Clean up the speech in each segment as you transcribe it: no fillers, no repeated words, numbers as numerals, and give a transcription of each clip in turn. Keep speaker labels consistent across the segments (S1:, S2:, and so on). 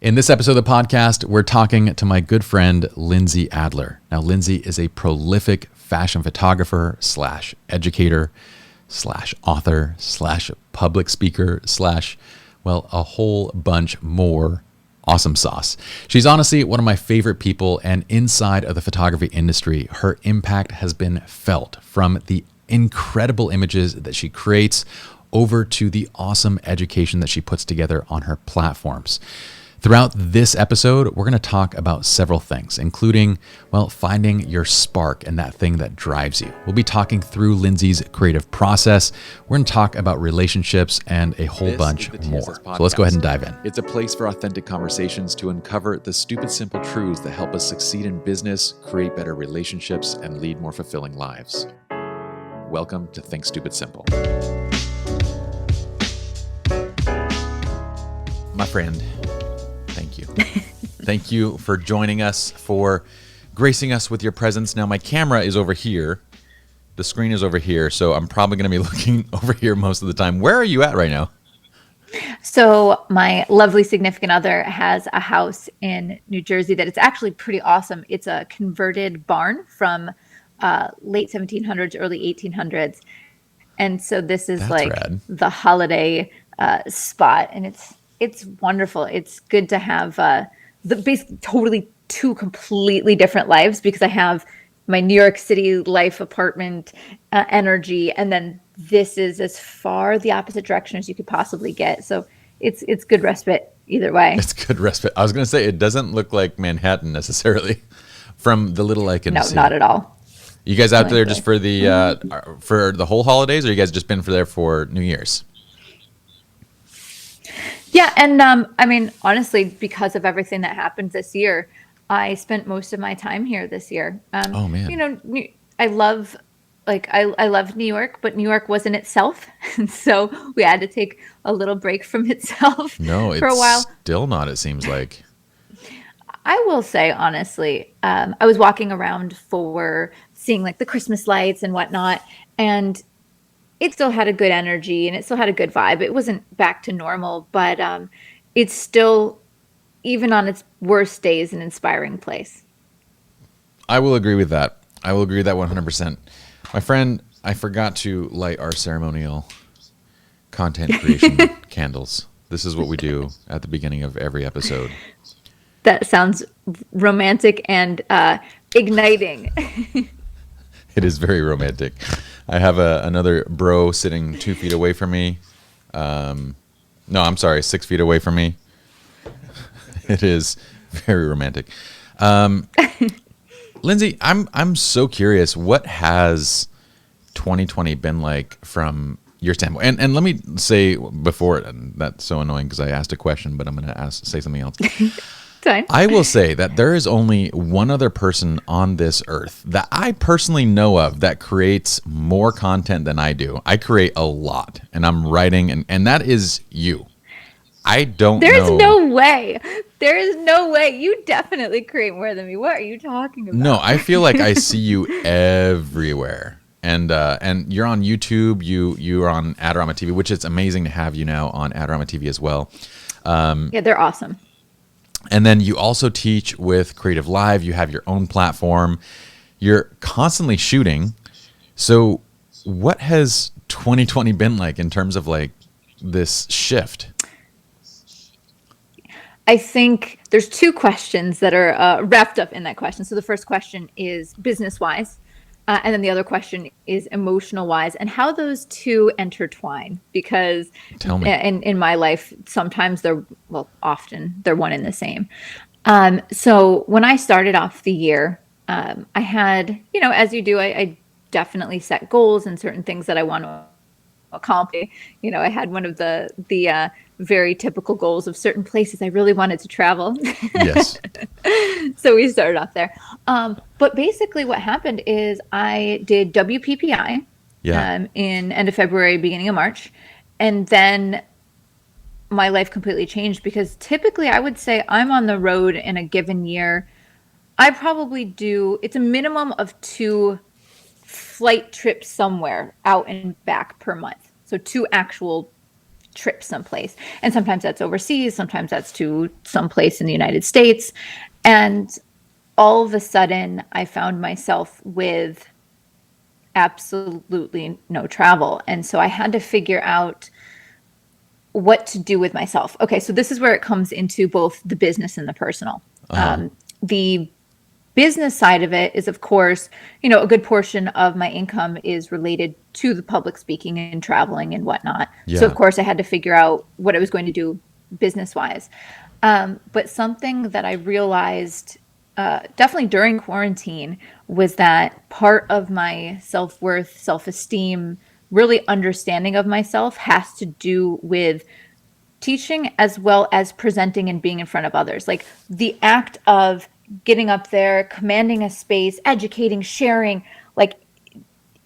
S1: In this episode of the podcast, we're talking to my good friend, Lindsay Adler. Now, Lindsay is a prolific fashion photographer slash educator slash author slash public speaker slash, well, a whole bunch more awesome sauce. She's honestly one of my favorite people, and inside of the photography industry, her impact has been felt from the incredible images that she creates over to the awesome education that she puts together on her platforms. Throughout this episode, we're going to talk about several things, including, well, finding your spark and that thing that drives you. We'll be talking through Lindsay's creative process. We're going to talk about relationships and a whole bunch more. So let's go ahead and dive in.
S2: It's a place for authentic conversations to uncover the stupid, simple truths that help us succeed in business, create better relationships, and lead more fulfilling lives. Welcome to Think Stupid Simple.
S1: My friend, thank you. Thank you for joining us, for gracing us with your presence. Now, my camera is over here. The screen is over here, so I'm probably going to be looking over here most of the time. Where are you at right now?
S3: So my lovely significant other has a house in New Jersey that it's actually pretty awesome. It's a converted barn from late 1700s, early 1800s. And so this is rad. The holiday spot, and it's wonderful. It's good to have the basically totally two completely different lives, because I have my New York City life apartment energy, and then this is as far the opposite direction as you could possibly get. So it's good respite either way.
S1: It's good respite. I was going to say, it doesn't look like Manhattan necessarily from the little I can see.
S3: No, not at all.
S1: You guys out there just for the whole holidays, or you guys just been there for New Year's?
S3: Yeah, and I mean, honestly, because of everything that happened this year, I spent most of my time here this year.
S1: Oh man!
S3: You know, I love New York, but New York wasn't itself, and so we had to take a little break from itself.
S1: No,
S3: for a while.
S1: Still not. It seems like.
S3: I will say honestly, I was walking around for seeing like the Christmas lights and whatnot, and it still had a good energy and it still had a good vibe. It wasn't back to normal, but it's still, even on its worst days, an inspiring place.
S1: I will agree with that. I will agree with that 100%. My friend, I forgot to light our ceremonial content creation candles. This is what we do at the beginning of every episode.
S3: That sounds romantic and igniting.
S1: It is very romantic. I have another bro sitting 2 feet away from me. No, I'm sorry, 6 feet away from me. It is very romantic. Lindsay, I'm so curious. What has 2020 been like from your standpoint? And let me say before, and that's so annoying because I asked a question, but I'm going to say something else.
S3: Fine.
S1: I will say that there is only one other person on this earth that I personally know of that creates more content than I do. I create a lot, and I'm writing, and that is you. I don't know.
S3: There's no way. There is no way. You definitely create more than me. What are you talking about?
S1: No, I feel like I see you everywhere. And you're on YouTube. You're on Adorama TV, which is amazing to have you now on Adorama TV as well.
S3: Yeah, they're awesome.
S1: And then you also teach with Creative Live. You have your own platform. You're constantly shooting. So what has 2020 been like in terms of like this shift?
S3: I think there's two questions that are wrapped up in that question. So the first question is business-wise. And then the other question is emotional-wise, and how those two intertwine. Because
S1: Tell me.
S3: In my life, sometimes often they're one and the same. So when I started off the year, I had, as you do, I definitely set goals and certain things that I want to accomplish. I had one of the very typical goals of certain places I really wanted to travel.
S1: Yes.
S3: So we started off there. But basically what happened is I did WPPI in end of February, beginning of March. And then my life completely changed, because typically I would say I'm on the road in a given year. I probably do, it's a minimum of 2 flight trips somewhere out and back per month. So 2 actual trip someplace. And sometimes that's overseas, sometimes that's to someplace in the United States. And all of a sudden, I found myself with absolutely no travel. And so I had to figure out what to do with myself. Okay, so this is where it comes into both the business and the personal. The business side of it is, of course, a good portion of my income is related to the public speaking and traveling and whatnot.
S1: Yeah.
S3: So, of course, I had to figure out what I was going to do business-wise. But something that I realized definitely during quarantine was that part of my self-worth, self-esteem, really understanding of myself has to do with teaching as well as presenting and being in front of others. Like the act of getting up there, commanding a space, educating, sharing, like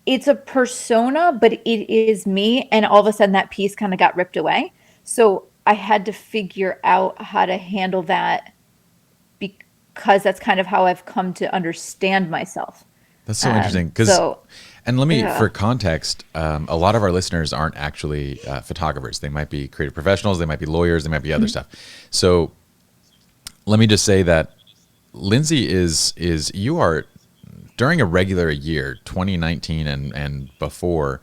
S3: it's a persona, but it is me. And all of a sudden that piece kind of got ripped away. So I had to figure out how to handle that because that's kind of how I've come to understand myself.
S1: That's so interesting. And let me, for context, a lot of our listeners aren't actually photographers. They might be creative professionals, they might be lawyers, they might be other stuff. So let me just say that Lindsay is you are, during a regular year, 2019 and before,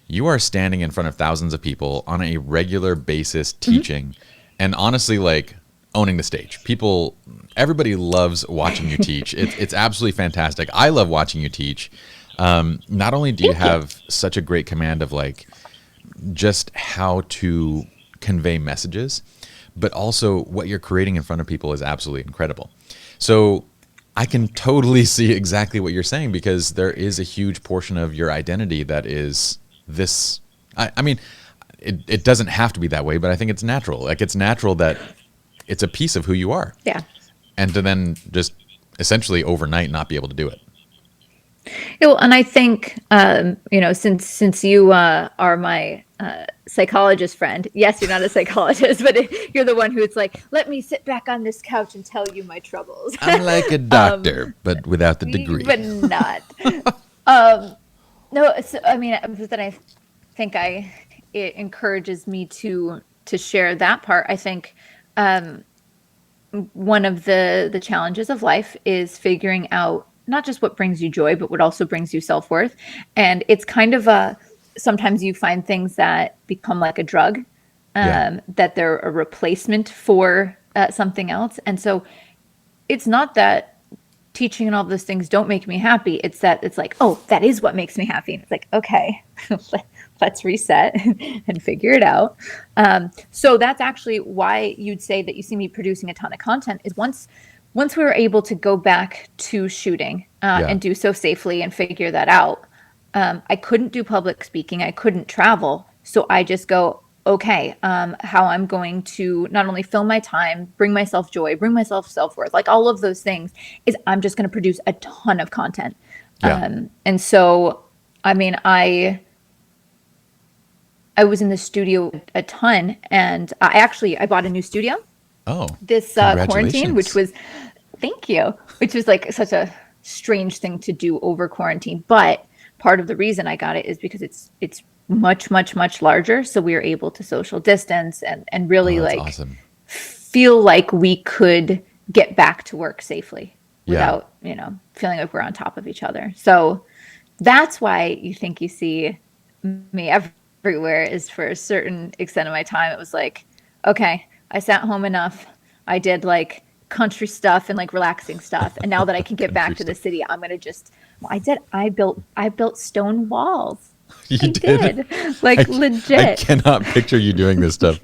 S1: you are standing in front of thousands of people on a regular basis teaching, and honestly, like, owning the stage. Everybody loves watching you teach. It's absolutely fantastic. I love watching you teach. Not only do you have such a great command of like just how to convey messages, but also what you're creating in front of people is absolutely incredible. So I can totally see exactly what you're saying, because there is a huge portion of your identity that is this. I mean, it doesn't have to be that way, but I think it's natural. Like it's natural that it's a piece of who you are.
S3: Yeah.
S1: And to then just essentially overnight not be able to do it.
S3: Yeah, well, and I think, since you are my psychologist friend, yes, you're not a psychologist, but you're the one who's like, let me sit back on this couch and tell you my troubles.
S1: I'm like a doctor, but without the degree.
S3: But not. No, so, I mean, that I think it encourages me to share that part. I think one of the challenges of life is figuring out not just what brings you joy, but what also brings you self-worth. And it's kind of sometimes you find things that become like a drug, that they're a replacement for something else. And so it's not that teaching and all those things don't make me happy. It's that it's like, oh, that is what makes me happy. And it's like, okay, let's reset and figure it out. So that's actually why you'd say that you see me producing a ton of content is once we were able to go back to shooting and do so safely and figure that out, I couldn't do public speaking. I couldn't travel. So I just go, okay, how I'm going to not only fill my time, bring myself joy, bring myself self-worth, like all of those things, is I'm just going to produce a ton of content. And so, I mean, I was in the studio a ton, and I bought a new studio.
S1: Oh,
S3: this quarantine, which was, thank you, which was like such a strange thing to do over quarantine. But part of the reason I got it is because it's much, much, much larger. So we were able to social distance and really
S1: awesome.
S3: Feel like we could get back to work safely without, feeling like we're on top of each other. So that's why you think you see me everywhere, is for a certain extent of my time. It was like, okay, I sat home enough. I did like country stuff and like relaxing stuff. And now that I can get back to the city, I'm going to I built stone walls.
S1: You did?
S3: Like legit.
S1: I cannot picture you doing this stuff.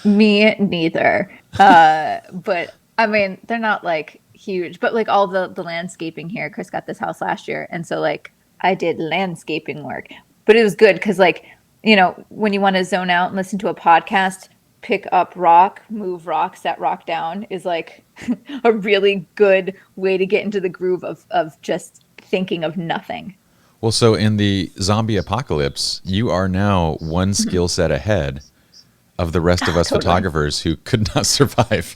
S3: Me neither. But I mean, they're not like huge, but like all the landscaping here, Chris got this house last year. And so like I did landscaping work, but it was good. 'Cause like, when you want to zone out and listen to a podcast, pick up rock, move rock, set rock down is like a really good way to get into the groove of just thinking of nothing.
S1: Well, so in the zombie apocalypse, you are now one skill set ahead of the rest of us photographers who could not survive.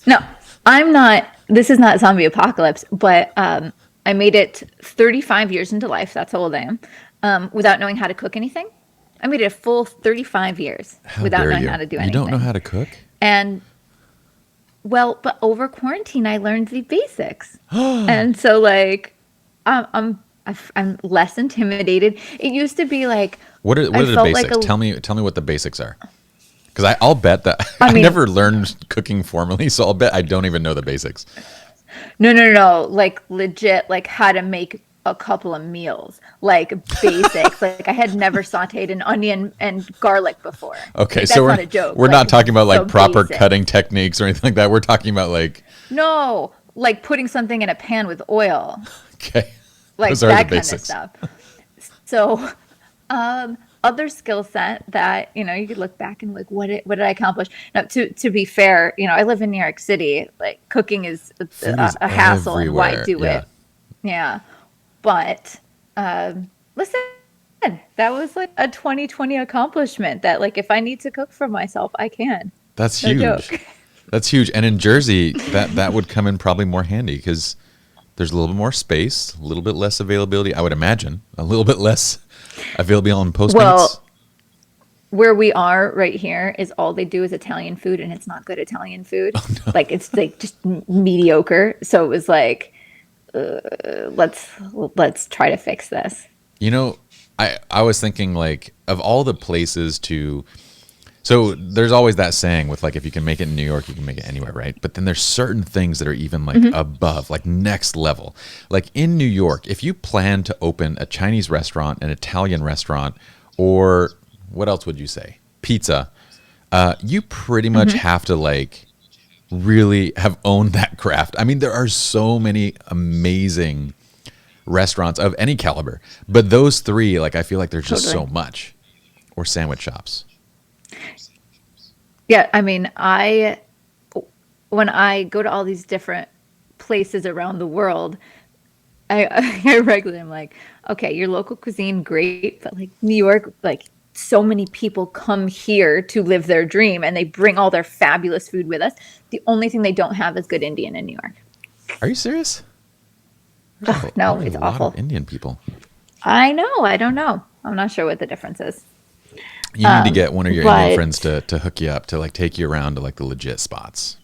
S3: No, I'm not. This is not zombie apocalypse, but I made it 35 years into life. That's how old I am. Without knowing how to cook anything. I made it a full 35 years
S1: How
S3: without
S1: dare
S3: knowing
S1: you?
S3: how to do
S1: You
S3: anything.
S1: don't know how to cook?
S3: And well, but over quarantine, I learned the basics. And so like, I'm less intimidated. It used to be like,
S1: What
S3: I
S1: are the
S3: felt like
S1: basics? Tell me what the basics are. Because I'll bet that
S3: I
S1: I
S3: mean,
S1: never learned cooking formally, so I'll bet I don't even know the basics.
S3: no, like legit, like how to make a couple of meals, like basics. Like I had never sauteed an onion and garlic before.
S1: Okay,
S3: Like
S1: so
S3: that's not a joke.
S1: we're not
S3: Like
S1: talking about
S3: the
S1: like proper
S3: basics.
S1: cutting techniques or anything like that. We're talking about like,
S3: No, like putting something in a pan with oil,
S1: okay, those
S3: like
S1: are the
S3: that kind of
S1: basics.
S3: stuff. So, other skill set that you could look back and like, what did I accomplish? Now, to be fair, I live in New York City. Like cooking is
S1: Food is
S3: a hassle, and why
S1: everywhere.
S3: do
S1: Yeah,
S3: it? Yeah, but listen, that was like a 2020 accomplishment. That like, if I need to cook for myself, I can.
S1: that's
S3: No
S1: huge.
S3: joke.
S1: That's huge. And in Jersey, that would come in probably more handy because there's a little bit more space, a little bit less availability. I would imagine a little bit less availability on Postmates.
S3: Well, where we are right here is all they do is Italian food, and it's not good Italian food. Like it's like just mediocre. So it was like, let's try to fix this.
S1: You know, I was thinking like of all the places to. So there's always that saying with like if you can make it in New York, you can make it anywhere, right? But then there's certain things that are even like above, like next level. Like in New York, if you plan to open a Chinese restaurant, an Italian restaurant, or what else would you say? Pizza, you pretty much have to like really have owned that craft. I mean, there are so many amazing restaurants of any caliber, but those three, like I feel like there's just so
S3: Totally.
S1: much. Or sandwich shops.
S3: Yeah, I mean, when I go to all these different places around the world, I I regularly am like, okay, your local cuisine, great, but like New York, like so many people come here to live their dream and they bring all their fabulous food with us. The only thing they don't have is good Indian in New York.
S1: Are you serious?
S3: Ugh, no,
S1: There's
S3: it's
S1: a lot of
S3: awful.
S1: Indian people.
S3: I know. I don't know. I'm not sure what the difference is.
S1: You need to get one of your Indian friends
S3: But
S1: to hook you up to like take you around to like the legit spots.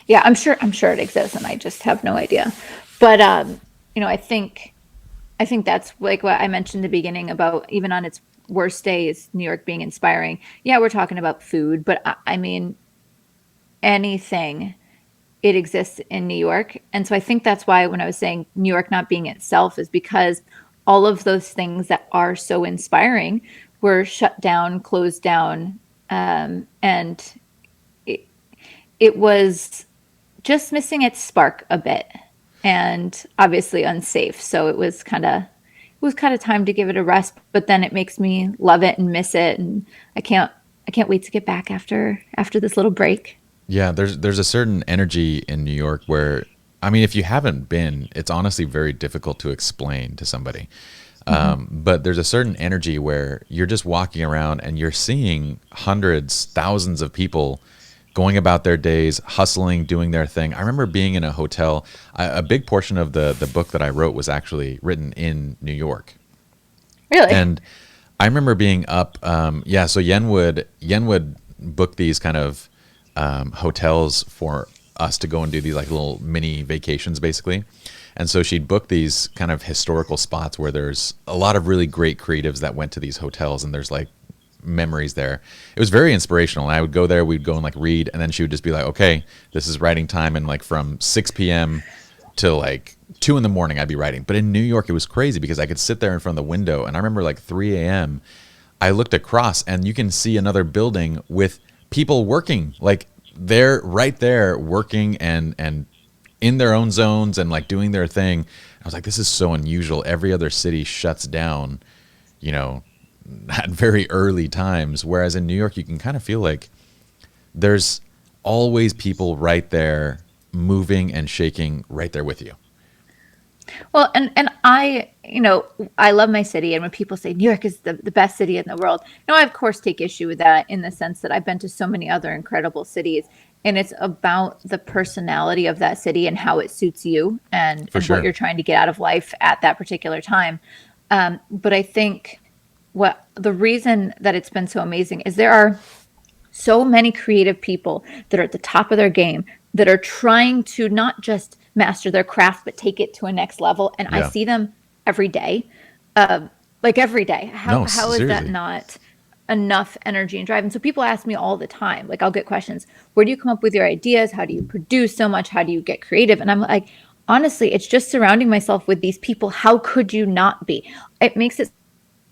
S3: yeah, I'm sure it exists and I just have no idea. But I think that's like what I mentioned in the beginning about even on its worst days, New York being inspiring. Yeah, we're talking about food, but I mean anything, it exists in New York. And so I think that's why when I was saying New York not being itself is because all of those things that are so inspiring were shut down, closed down, and it, it was just missing its spark a bit and obviously unsafe. So it was kind of time to give it a rest, but then it makes me love it and miss it and I can't wait to get back after this little break.
S1: Yeah, there's a certain energy in New York where I mean, if you haven't been, it's honestly very difficult to explain to somebody. But there's a certain energy where you're just walking around and you're seeing hundreds, thousands of people going about their days, hustling, doing their thing. I remember being in a hotel. A big portion of the book that I wrote was actually written in New York.
S3: Really?
S1: And I remember being up. Yeah, so Yen would book these kind of hotels for us to go and do these like little mini vacations, basically. And so she'd book these kind of historical spots where there's a lot of really great creatives that went to these hotels, and there's like memories there. It was very inspirational. And I would go there, we'd go and like read, and then she would just be like, "Okay, this is writing time," and like from 6 p.m. till like 2 in the morning, I'd be writing. But in New York, it was crazy because I could sit there in front of the window, and I remember like 3 a.m. I looked across, and you can see another building with people working, like they're right there working and in their own zones and like doing their thing. I was like, this is so unusual. Every other city shuts down, you know, at very early times, whereas in New York, you can kind of feel like there's always people right there moving and shaking right there with you.
S3: Well, and I love my city, and when people say New York is the best city in the world, I of course take issue with that in the sense that I've been to so many other incredible cities, and it's about the personality of that city and how it suits you and
S1: For
S3: what
S1: sure.
S3: you're trying to get out of life at that particular time. But I think what the reason that it's been so amazing is there are so many creative people that are at the top of their game that are trying to not just master their craft, but take it to a next level. And I
S1: Yeah.
S3: see them every day, like every day.
S1: No,
S3: How is that
S1: seriously.
S3: not enough energy and drive? And so people ask me all the time, like I'll get questions, where do you come up with your ideas? How do you produce so much? How do you get creative? And I'm like, honestly, it's just surrounding myself with these people. How could you not be? It makes it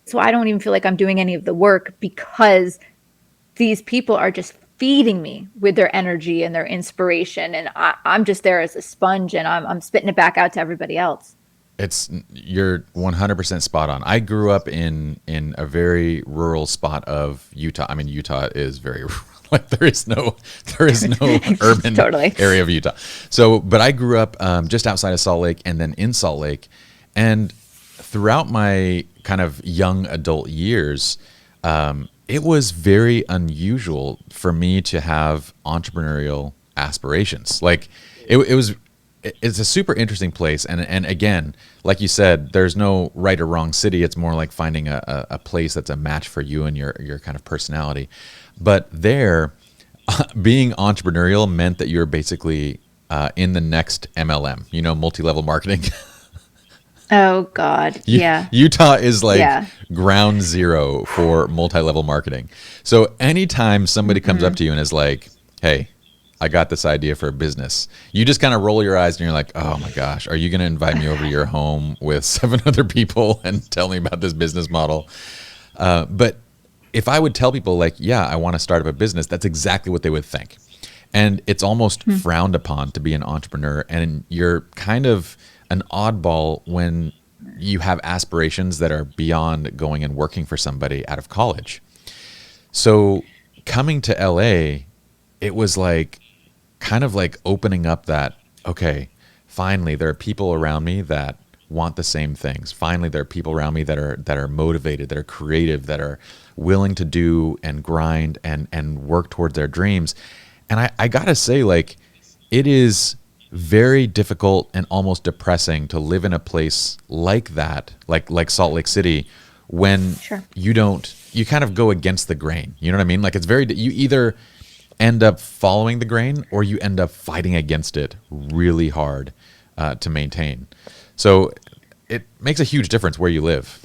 S3: so I don't even feel like I'm doing any of the work because these people are just feeding me with their energy and their inspiration. And I'm just there as a sponge, and I'm spitting it back out to everybody else.
S1: You're 100% spot on. I grew up in a very rural spot of Utah. I mean, Utah is very rural. Like there is no urban
S3: Totally.
S1: area of Utah. So, but I grew up just outside of Salt Lake and then in Salt Lake, and throughout my kind of young adult years, it was very unusual for me to have entrepreneurial aspirations. Like it's a super interesting place. And again, like you said, there's no right or wrong city. It's more like finding a place that's a match for you and your kind of personality. But there, being entrepreneurial meant that you're basically in the next MLM, multi-level marketing.
S3: Oh God. Yeah.
S1: Utah is like
S3: Yeah.
S1: ground zero for multi-level marketing. So anytime somebody comes up to you and is like, hey, I got this idea for a business, you just kind of roll your eyes and you're like, oh my gosh, are you going to invite me over to your home with 7 other people and tell me about this business model? But if I would tell people like, yeah, I want to start up a business, that's exactly what they would think. And it's almost frowned upon to be an entrepreneur. And you're kind of an oddball when you have aspirations that are beyond going and working for somebody out of college. So coming to LA, it was like kind of like opening up that, okay, finally there are people around me that want the same things. Finally, there are people around me that are motivated, that are creative, that are willing to do and grind and work towards their dreams. And I gotta say, like, it is very difficult and almost depressing to live in a place like that, like Salt Lake City, when
S3: Sure.
S1: you kind of go against the grain. You know what I mean? Like you either end up following the grain or you end up fighting against it really hard to maintain. So it makes a huge difference where you live.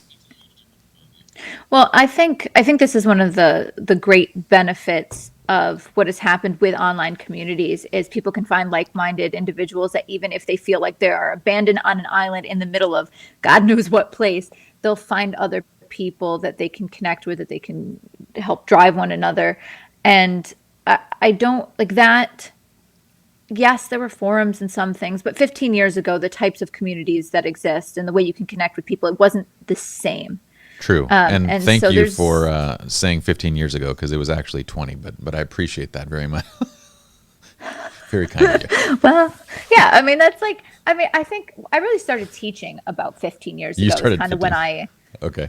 S3: Well, I think this is one of the great benefits of what has happened with online communities is people can find like-minded individuals that even if they feel like they are abandoned on an island in the middle of God knows what place, they'll find other people that they can connect with, that they can help drive one another. And I don't like that. Yes, there were forums and some things, but 15 years ago, the types of communities that exist and the way you can connect with people, it wasn't the same.
S1: True. And
S3: And
S1: thank
S3: so
S1: you
S3: there's
S1: for saying 15 years ago, because it was actually 20, but I appreciate that very much. Very kind of you.
S3: Well, yeah, I mean, I think I really started teaching about 15 years
S1: You
S3: ago. It's
S1: started
S3: kind of
S1: 15.
S3: when I,
S1: Okay.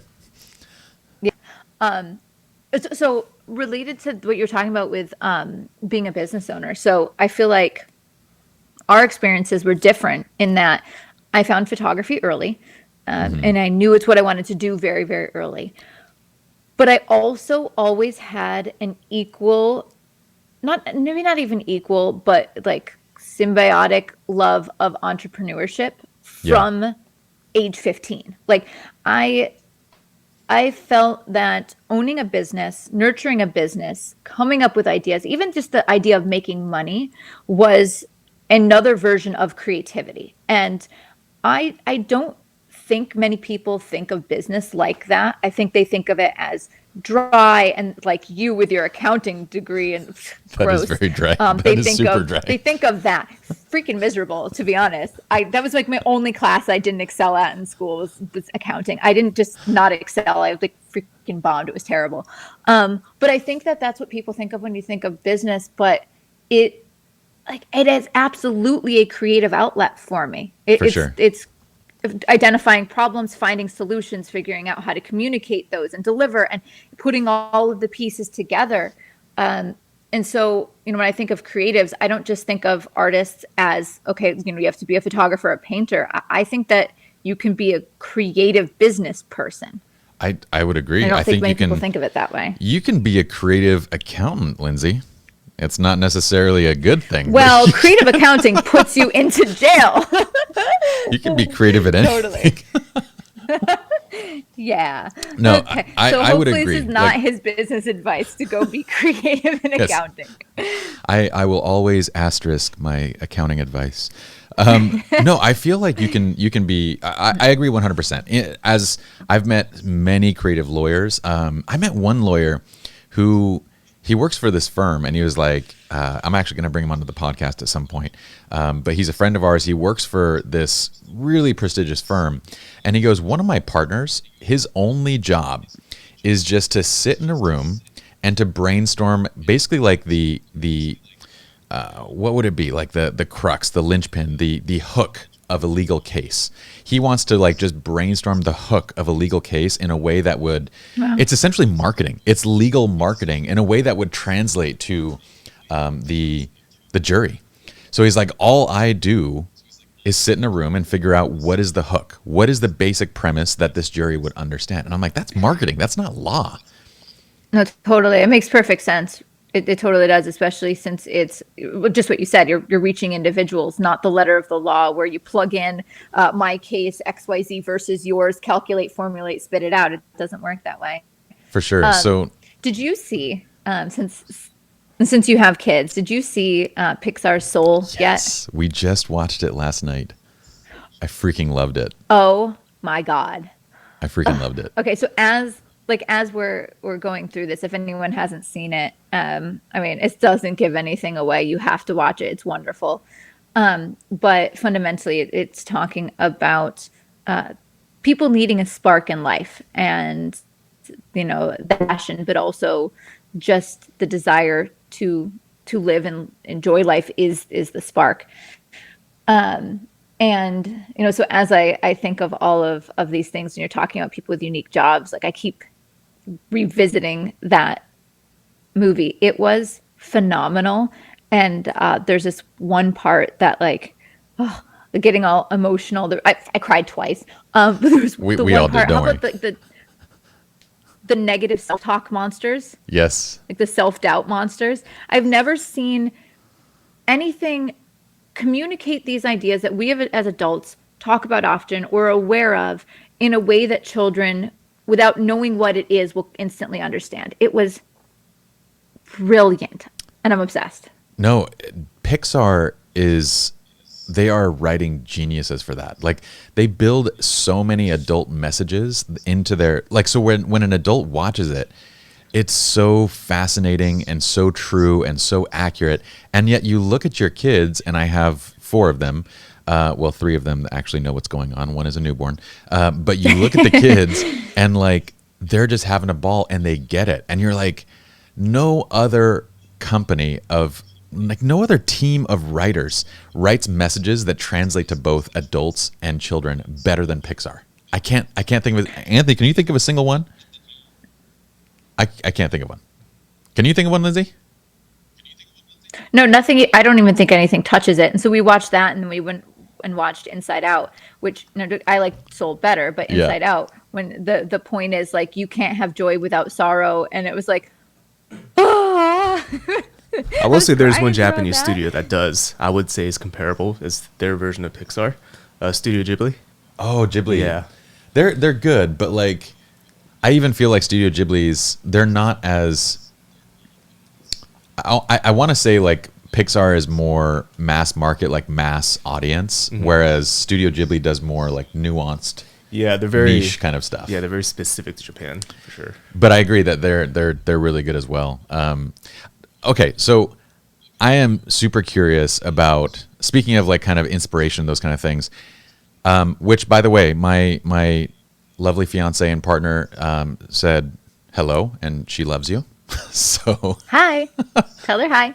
S3: so related to what you're talking about with being a business owner. So I feel like our experiences were different in that I found photography early, and I knew it's what I wanted to do very, very early. But I also always had an equal, maybe not even equal, but like symbiotic love of entrepreneurship
S1: Yeah.
S3: from age 15. Like I I felt that owning a business, nurturing a business, coming up with ideas, even just the idea of making money was another version of creativity. And I don't think many people think of business like that. I think they think of it as dry and like you with your accounting degree and
S1: That is
S3: gross.
S1: very dry.
S3: They
S1: That is
S3: think
S1: super
S3: of
S1: dry.
S3: they think of that freaking miserable, to be honest. That was like my only class I didn't excel at in school was accounting. I didn't just not excel. I like freaking bombed. It was terrible. But I think that that's what people think of when you think of business. But it it is absolutely a creative outlet for me.
S1: For sure.
S3: It's identifying problems, finding solutions, figuring out how to communicate those and deliver, and putting all of the pieces together. And so, when I think of creatives, I don't just think of artists as, okay, you have to be a photographer, a painter. I think that you can be a creative business person.
S1: I would agree.
S3: I don't think
S1: think
S3: many
S1: you can
S3: people think of it that way.
S1: you can be a creative accountant, Lindsay. It's not necessarily a good thing.
S3: Well, creative accounting puts you into jail.
S1: You can be creative at anything.
S3: Totally. Yeah.
S1: No,
S3: okay.
S1: I
S3: So
S1: would
S3: hopefully
S1: agree.
S3: this is not his business advice to go be creative in accounting.
S1: I will always asterisk my accounting advice. No, I feel like you can be. I agree 100%. As I've met many creative lawyers, I met one lawyer who he works for this firm, and he was like, I'm actually going to bring him onto the podcast at some point. But he's a friend of ours. He works for this really prestigious firm, and he goes, one of my partners, his only job is just to sit in a room and to brainstorm, basically like the what would it be, like the crux, the linchpin, the hook of a legal case. He wants to like just brainstorm the hook of a legal case in a way that would, it's essentially marketing. It's legal marketing in a way that would translate to the jury. So he's like, all I do is sit in a room and figure out what is the hook, what is the basic premise that this jury would understand. And I'm like, that's marketing. That's not law.
S3: No, totally. It makes perfect sense. It totally does, especially since it's just what you said. You're reaching individuals, not the letter of the law, where you plug in my case XYZ versus yours, calculate, formulate, spit it out. It doesn't work that way.
S1: For sure. So
S3: did you see since you have kids? Did you see Pixar's Soul yet?
S1: yes, we just watched it last night. I freaking loved it.
S3: Oh my God.
S1: I freaking loved it.
S3: Okay, so as we're going through this, if anyone hasn't seen it, I mean, it doesn't give anything away. You have to watch it. It's wonderful. But fundamentally, it's talking about people needing a spark in life, and the passion, but also just the desire to live and enjoy life is the spark. And so as I think of all of these things, and you're talking about people with unique jobs, like I keep revisiting that movie. It was phenomenal. And there's this one part that getting all emotional. I cried twice. But there was
S1: we
S3: one
S1: all
S3: part.
S1: did, don't
S3: How about the negative self-talk monsters?
S1: Yes.
S3: Like the self-doubt monsters. I've never seen anything communicate these ideas that we have as adults talk about often or are aware of in a way that children, without knowing what it is, will instantly understand. It was brilliant, and I'm obsessed.
S1: No, Pixar they are writing geniuses for that. Like, they build so many adult messages into their, like, so when an adult watches it, it's so fascinating and so true and so accurate. And yet you look at your kids, and I have 4 of them. Well, 3 of them actually know what's going on. 1 is a newborn. But you look at the kids and like, they're just having a ball and they get it. And you're like, no other no other team of writers writes messages that translate to both adults and children better than Pixar. I can't think of it. Anthony, can you think of a single one? I can't think of one. Can you think of one, Lindsay?
S3: No, nothing. I don't even think anything touches it. And so we watched that, and then we went and watched Inside Out, which I like Soul better, but Inside Out, when the point is like, you can't have joy without sorrow. And it was like, ah.
S4: I will say there's one Japanese studio that does, I would say, is comparable as their version of Pixar, Studio Ghibli.
S1: Oh, Ghibli.
S4: Yeah.
S1: They're good, but like, I even feel like Studio Ghibli's, they're not as, I want to say like Pixar is more mass market, like mass audience, whereas Studio Ghibli does more like nuanced,
S4: they're very
S1: niche kind of stuff.
S4: Yeah, they're very specific to Japan, for sure.
S1: But I agree that they're really good as well. Okay, so I am super curious about, speaking of like kind of inspiration, those kind of things, which, by the way, my lovely fiance and partner said hello, and she loves you. So
S3: Hi. Tell her hi.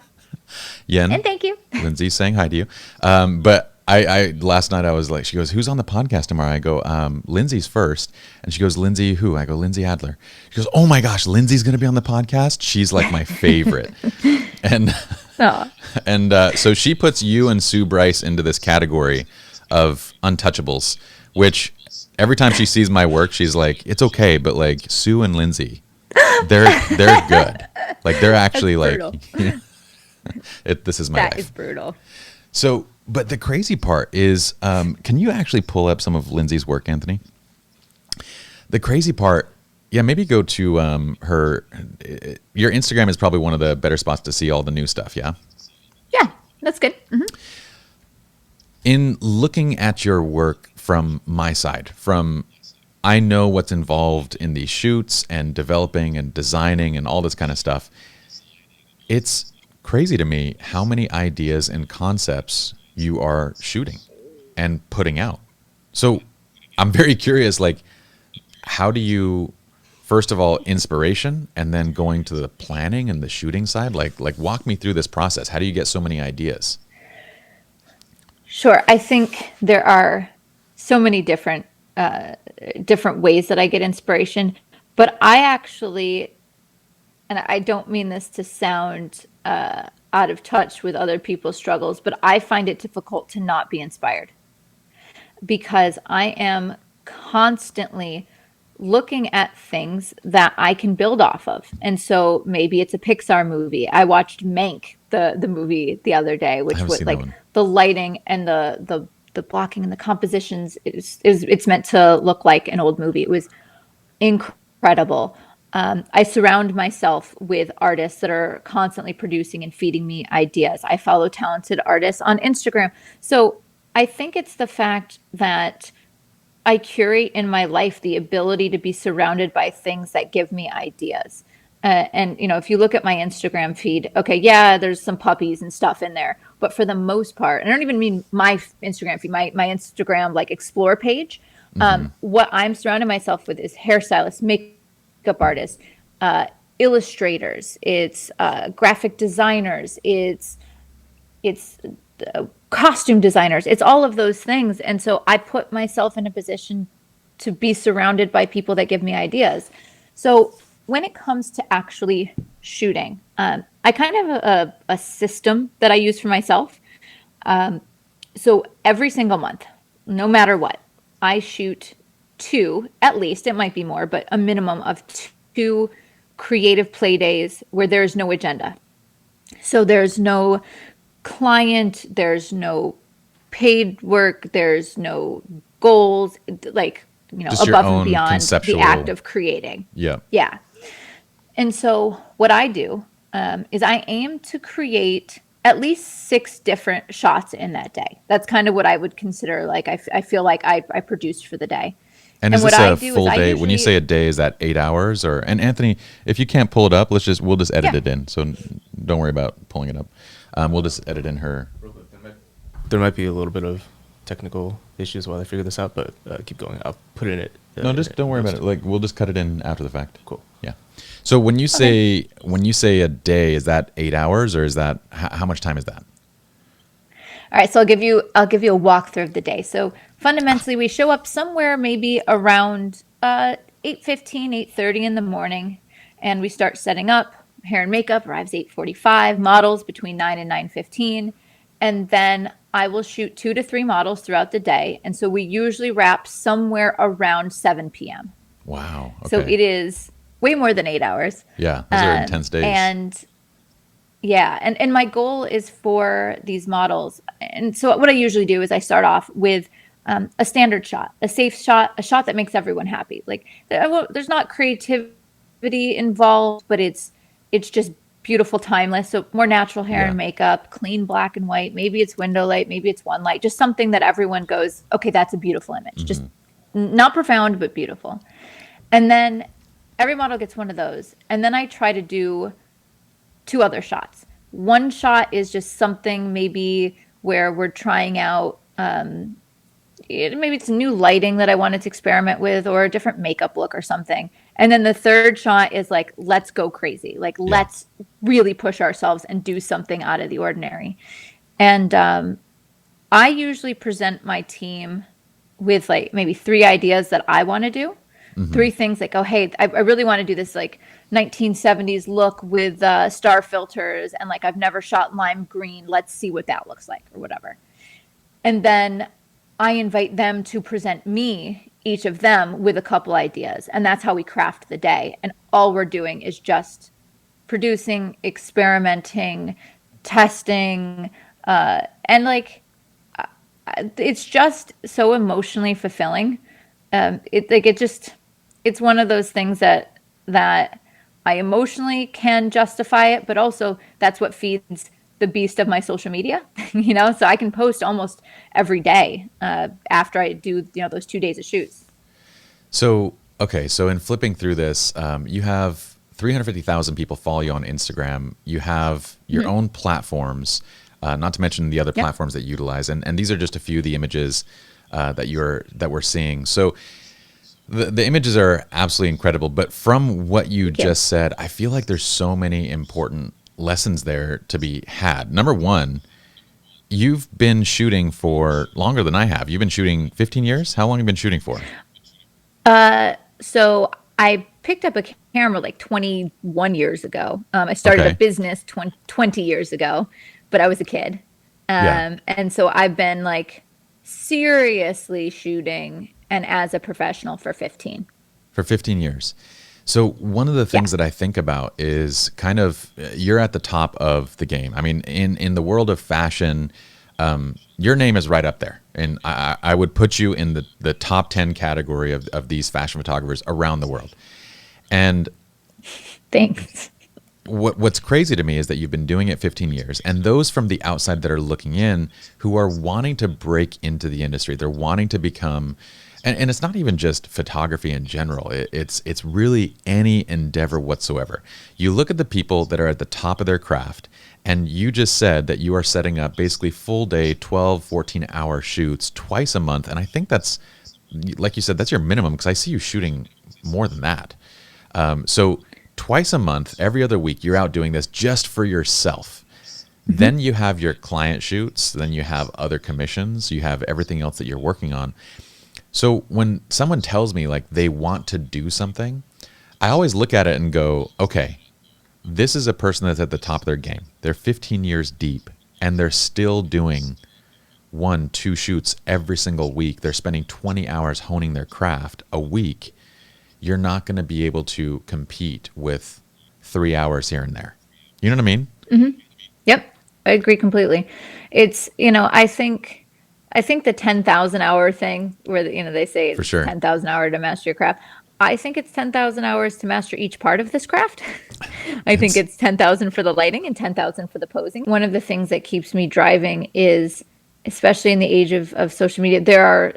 S1: Yen.
S3: And thank you.
S1: Lindsay's saying hi to you. But I last night I was like, she goes, who's on the podcast tomorrow? I go, Lindsay's first. And she goes, Lindsay who? I go, Lindsay Adler. She goes, oh my gosh, Lindsay's going to be on the podcast? She's like my favorite. And so she puts you and Sue Bryce into this category of untouchables, which every time she sees my work, she's like, "It's okay," but like Sue and Lindsay, they're good. Like they're actually like, this is my life.
S3: That is brutal.
S1: So, but the crazy part is, can you actually pull up some of Lindsay's work, Anthony? The crazy part, yeah, maybe go to her. Your Instagram is probably one of the better spots to see all the new stuff. Yeah.
S3: Yeah, that's good.
S1: In looking at your work from my side, I know what's involved in these shoots and developing and designing and all this kind of stuff. It's crazy to me how many ideas and concepts you are shooting and putting out. So I'm very curious, like, how do you, first of all, inspiration, and then going to the planning and the shooting side, like walk me through this process. How do you get so many ideas?
S3: Sure. I think there are so many different ways that I get inspiration, but I actually, and I don't mean this to sound out of touch with other people's struggles, but I find it difficult to not be inspired because I am constantly looking at things that I can build off of. And so maybe it's a Pixar movie. I watched Mank, the movie, the other day, which was like the lighting and the blocking and the compositions it's meant to look like an old movie. It was incredible. I surround myself with artists that are constantly producing and feeding me ideas. I follow talented artists on Instagram. So I think it's the fact that I curate in my life the ability to be surrounded by things that give me ideas. And, you know, if you look at my Instagram feed, okay, yeah, there's some puppies and stuff in there. But for the most part, and I don't even mean my Instagram feed, my Instagram, like, explore page. What I'm surrounding myself with is hairstylists, makeup artists, illustrators, it's graphic designers, it's costume designers, it's all of those things. And so I put myself in a position to be surrounded by people that give me ideas. So when it comes to actually shooting, I kind of have a system that I use for myself. So every single month, no matter what, I shoot two, at least, it might be more, but a minimum of two creative play days where there's no agenda. So there's no client, there's no paid work, there's no goals, like, you know,
S1: just
S3: above and beyond the act of creating.
S1: Yeah.
S3: And so what I do is I aim to create at least 6 different shots in that day. That's kind of what I would consider, like, I feel like I produced for the day.
S1: And is this a full day? When you say a day, is that 8 hours? Or, and Anthony, if you can't pull it up, we'll just edit it in. So don't worry about pulling it up. We'll just edit in her.
S4: There might be a little bit of technical issues while I figure this out, but keep going. I'll put it in it.
S1: No, just don't worry about it. Like, we'll just cut it in after the fact.
S4: Cool.
S1: Yeah. So when you say a day, is that 8 hours, or is that how much time is that?
S3: All right, so I'll give you a walkthrough of the day. So fundamentally, we show up somewhere maybe around 8:15, 8:30 in the morning, and we start setting up. Hair and makeup arrives 8:45. Models between 9 and 9:15, and then I will shoot 2 to 3 models throughout the day, and so we usually wrap somewhere around 7 p.m.
S1: Wow. Okay.
S3: So it is way more than 8 hours.
S1: Yeah, those are intense days.
S3: And yeah, and my goal is for these models. And so what I usually do is I start off with a standard shot, a safe shot, a shot that makes everyone happy. Like, there's not creativity involved, but it's just beautiful, timeless. So more natural hair and makeup, clean black and white. Maybe it's window light, maybe it's one light. Just something that everyone goes, okay, that's a beautiful image. Just not profound, but beautiful. And then every model gets one of those. And then I try to do 2 other shots. One shot is just something maybe where we're trying out, maybe it's new lighting that I wanted to experiment with, or a different makeup look or something. And then the third shot is like, let's go crazy. Like, let's really push ourselves and do something out of the ordinary. And I usually present my team with like maybe 3 ideas that I want to do. 3 things like, oh, hey, I really want to do this like 1970s look with star filters, and like I've never shot lime green. Let's see what that looks like, or whatever. And then I invite them to present me, each of them, with a couple ideas. And that's how we craft the day. And all we're doing is just producing, experimenting, testing, and like it's just so emotionally fulfilling. It's one of those things that I emotionally can justify it, but also that's what feeds the beast of my social media, so I can post almost every day after I do, those 2 days of shoots.
S1: So, okay. So in flipping through this, you have 350,000 people follow you on Instagram. You have your own platforms, not to mention the other platforms that you utilize. And these are just a few of the images that we're seeing. So the images are absolutely incredible. But from what you just said, I feel like there's so many important lessons there to be had. Number one, you've been shooting for longer than I have. You've been shooting 15 years. How long have you been shooting for?
S3: So I picked up a camera like 21 years ago. I started a business 20 years ago, but I was a kid. And so I've been like seriously shooting and as a professional for 15.
S1: For 15 years. So one of the things that I think about is kind of you're at the top of the game. I mean, in the world of fashion, your name is right up there. And I would put you in the top 10 category of these fashion photographers around the world. And
S3: thanks.
S1: What's crazy to me is that you've been doing it 15 years, and those from the outside that are looking in who are wanting to break into the industry, they're wanting to become, and it's not even just photography in general. It's really any endeavor whatsoever. You look at the people that are at the top of their craft, and you just said that you are setting up basically full day, 12, 14-hour shoots twice a month. And I think that's, like you said, that's your minimum, because I see you shooting more than that. So twice a month, every other week, you're out doing this just for yourself. Then you have your client shoots, then you have other commissions, you have everything else that you're working on. So when someone tells me like they want to do something, I always look at it and go, okay, this is a person that's at the top of their game. They're 15 years deep and they're still doing 1-2 shoots every single week. They're spending 20 hours honing their craft a week. You're not going to be able to compete with 3 hours here and there. You know what I mean?
S3: Mm-hmm. Yep. I agree completely. It's, I think the 10,000 hour thing where, they say it's 10,000 hours to master your craft. I think it's 10,000 hours to master each part of this craft. I think it's 10,000 for the lighting and 10,000 for the posing. One of the things that keeps me driving is, especially in the age of social media, there are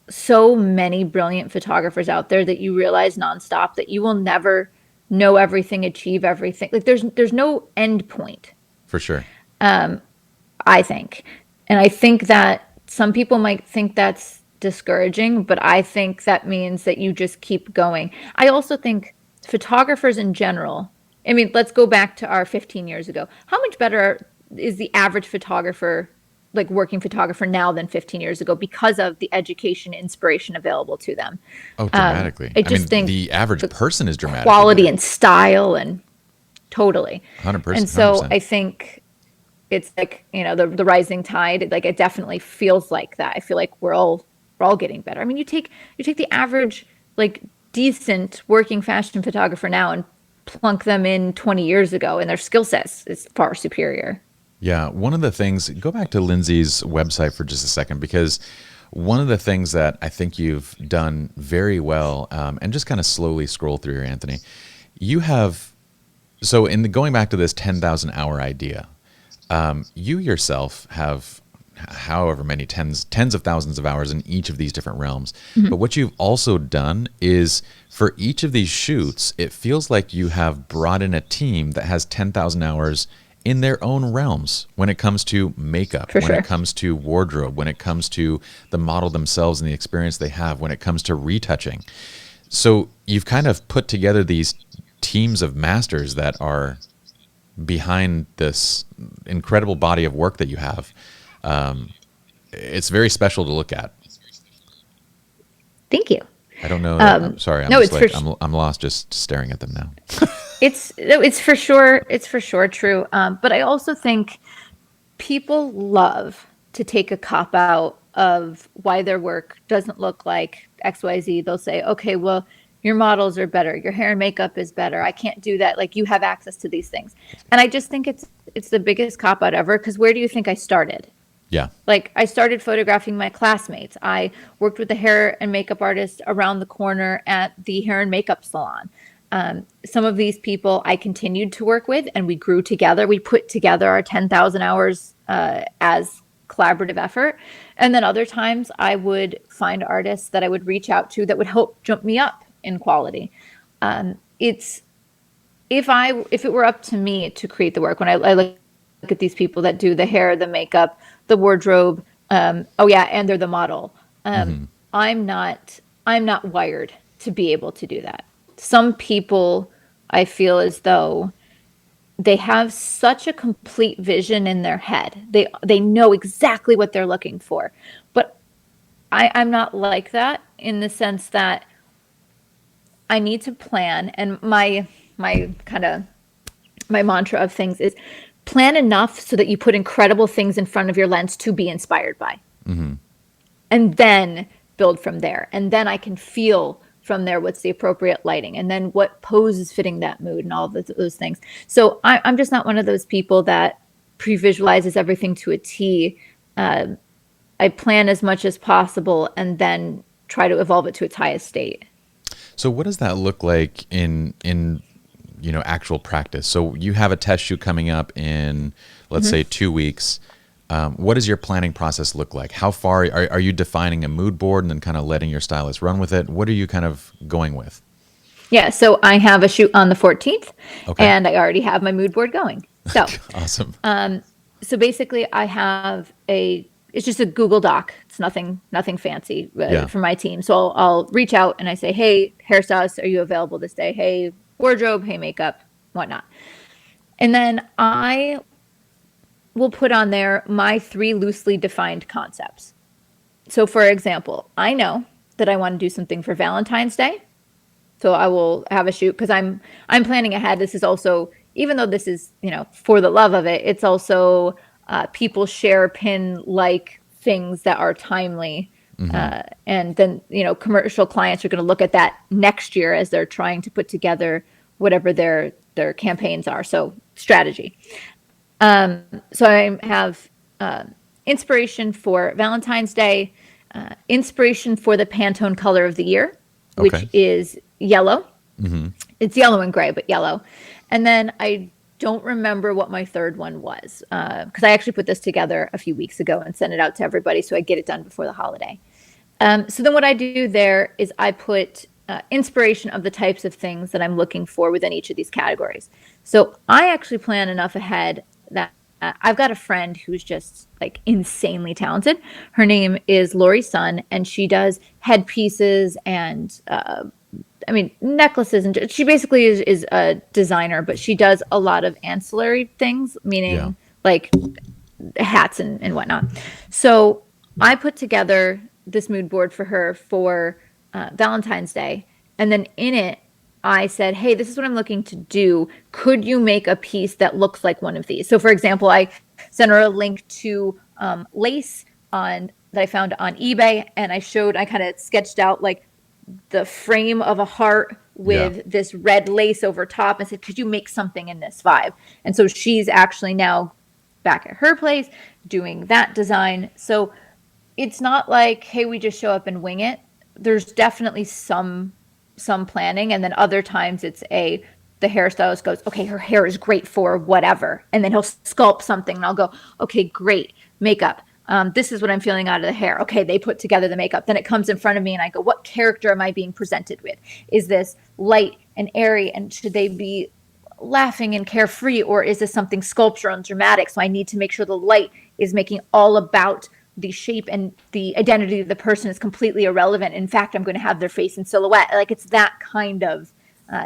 S3: so many brilliant photographers out there that you realize nonstop that you will never know everything, achieve everything. Like there's no end point.
S1: For sure.
S3: I think. And I think that some people might think that's discouraging, but I think that means that you just keep going. I also think photographers in general, I mean, let's go back to our 15 years ago. How much better is the average photographer, like working photographer now than 15 years ago because of the education, inspiration available to them?
S1: Oh, dramatically.
S3: I just think
S1: the average person is dramatic.
S3: Quality and style and totally.
S1: 100%.
S3: And so I think it's like, the rising tide, like it definitely feels like that. I feel like we're all getting better. I mean, you take the average, like decent working fashion photographer now and plunk them in 20 years ago and their skill set is far superior.
S1: Yeah. One of the things, go back to Lindsay's website for just a second, because one of the things that I think you've done very well, and just kind of slowly scroll through here, Anthony, you have, so going back to this 10,000 hour idea, you yourself have however many tens of thousands of hours in each of these different realms. Mm-hmm. But what you've also done is for each of these shoots, it feels like you have brought in a team that has 10,000 hours in their own realms when it comes to makeup, it comes to wardrobe, when it comes to the model themselves and the experience they have, when it comes to retouching. So you've kind of put together these teams of masters that are behind this incredible body of work that you have. It's very special to look at.
S3: Thank you.
S1: I don't know. I'm sorry. I'm lost just staring at them now.
S3: It's for sure true. But I also think people love to take a cop out of why their work doesn't look like XYZ, they'll say, okay, well, your models are better, your hair and makeup is better, I can't do that, like, you have access to these things. And I just think it's the biggest cop out ever, because where do you think I started?
S1: Yeah.
S3: Like, I started photographing my classmates. I worked with a hair and makeup artist around the corner at the hair and makeup salon. Some of these people I continued to work with, and we grew together. We put together our 10,000 hours as collaborative effort. And then other times I would find artists that I would reach out to that would help jump me up in quality. If it were up to me to create the work, when I look at these people that do the hair, the makeup, the wardrobe, and they're the model. I'm not wired to be able to do that. Some people, I feel as though they have such a complete vision in their head. They know exactly what they're looking for. But I'm not like that, in the sense that I need to plan. And my mantra of things is plan enough so that you put incredible things in front of your lens to be inspired by. And then build from there. And then I can feel from there what's the appropriate lighting, and then what pose is fitting that mood, and all of those things. So I'm just not one of those people that pre-visualizes everything to a T. I plan as much as possible and then try to evolve it to its highest state.
S1: So what does that look like in actual practice? So you have a test shoot coming up in, let's say, 2 weeks. What does your planning process look like? How far are you defining a mood board and then kind of letting your stylist run with it? What are you kind of going with?
S3: Yeah, so I have a shoot on the 14th, and I already have my mood board going. So
S1: awesome.
S3: So basically, I have it's just a Google Doc. It's nothing fancy for my team. So I'll reach out and I say, hey, hairstylist, are you available this day? Hey, wardrobe, hey, makeup, whatnot. And then I will put on there my 3 loosely defined concepts. So for example, I know that I want to do something for Valentine's Day. So I will have a shoot, because I'm planning ahead. This is also, even though this is, for the love of it, it's also people share pin like things that are timely. And then, commercial clients are going to look at that next year as they're trying to put together whatever their campaigns are. So strategy. So I have inspiration for Valentine's Day, inspiration for the Pantone color of the year, which is yellow. It's yellow and gray, but yellow. And then I don't remember what my third one was, because I actually put this together a few weeks ago and sent it out to everybody so I get it done before the holiday. So then what I do there is I put inspiration of the types of things that I'm looking for within each of these categories. So I actually plan enough ahead that I've got a friend who's just like insanely talented. Her name is Lori Sun, and she does headpieces and necklaces, and she basically is a designer, but she does a lot of ancillary things, meaning like hats and whatnot. So I put together this mood board for her for Valentine's Day, and then in it I said, hey, this is what I'm looking to do. Could you make a piece that looks like one of these? So for example, I sent her a link to lace that I found on eBay, and I kind of sketched out like the frame of a heart with this red lace over top, and said, could you make something in this vibe? And so she's actually now back at her place doing that design. So it's not like, hey, we just show up and wing it. There's definitely some planning, and then other times it's the hairstylist goes, okay, her hair is great for whatever, and then he'll sculpt something, and I'll go, okay, great, makeup. This is what I'm feeling out of the hair. Okay, they put together the makeup. Then it comes in front of me, and I go, what character am I being presented with? Is this light and airy, and should they be laughing and carefree, or is this something sculptural and dramatic? So I need to make sure the light is making all about the shape, and the identity of the person is completely irrelevant. In fact, I'm going to have their face in silhouette. Like, it's that kind of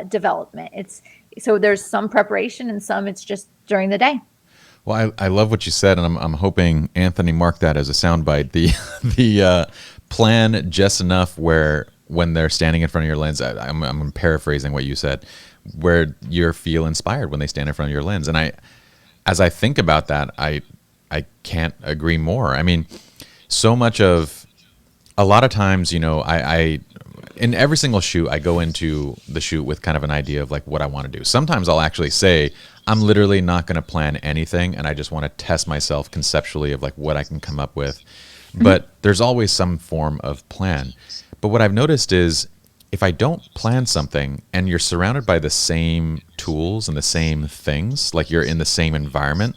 S3: development. So there's some preparation, and some it's just during the day.
S1: Well, I love what you said, and I'm hoping Anthony marked that as a soundbite. The plan just enough where when they're standing in front of your lens, I'm paraphrasing what you said, where you feel inspired when they stand in front of your lens. And as I think about that, I can't agree more. I mean, so much of, a lot of times, I in every single shoot, I go into the shoot with kind of an idea of like what I want to do. Sometimes I'll actually say, I'm literally not going to plan anything, and I just want to test myself conceptually of like what I can come up with. But there's always some form of plan. But what I've noticed is, if I don't plan something and you're surrounded by the same tools and the same things, like you're in the same environment,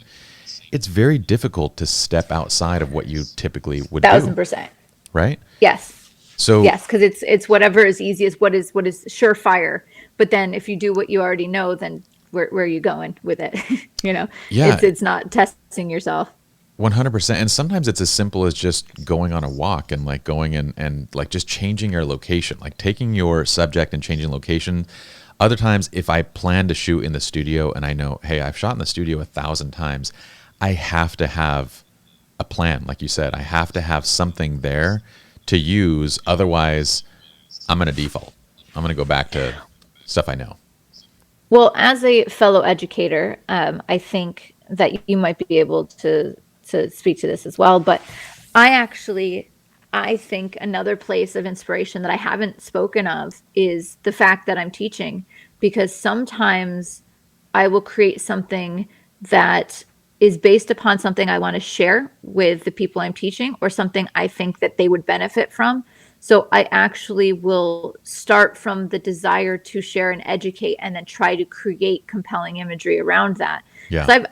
S1: it's very difficult to step outside of what you typically would do.
S3: 1,000%.
S1: Right?
S3: Yes.
S1: So
S3: yes, because it's whatever is easiest, what is surefire. But then if you do what you already know, then where are you going with it?
S1: Yeah.
S3: It's not testing yourself.
S1: 100%. And sometimes it's as simple as just going on a walk and like going and like just changing your location, like taking your subject and changing location. Other times, if I plan to shoot in the studio and I know, hey, I've shot in the studio 1,000 times, I have to have a plan. Like you said, I have to have something there to use. Otherwise, I'm going to default. I'm going to go back to stuff I know.
S3: Well, as a fellow educator, I think that you might be able to speak to this as well. But I think another place of inspiration that I haven't spoken of is the fact that I'm teaching, because sometimes I will create something that is based upon something I want to share with the people I'm teaching, or something I think that they would benefit from. So I actually will start from the desire to share and educate, and then try to create compelling imagery around that.
S1: Yeah.
S3: So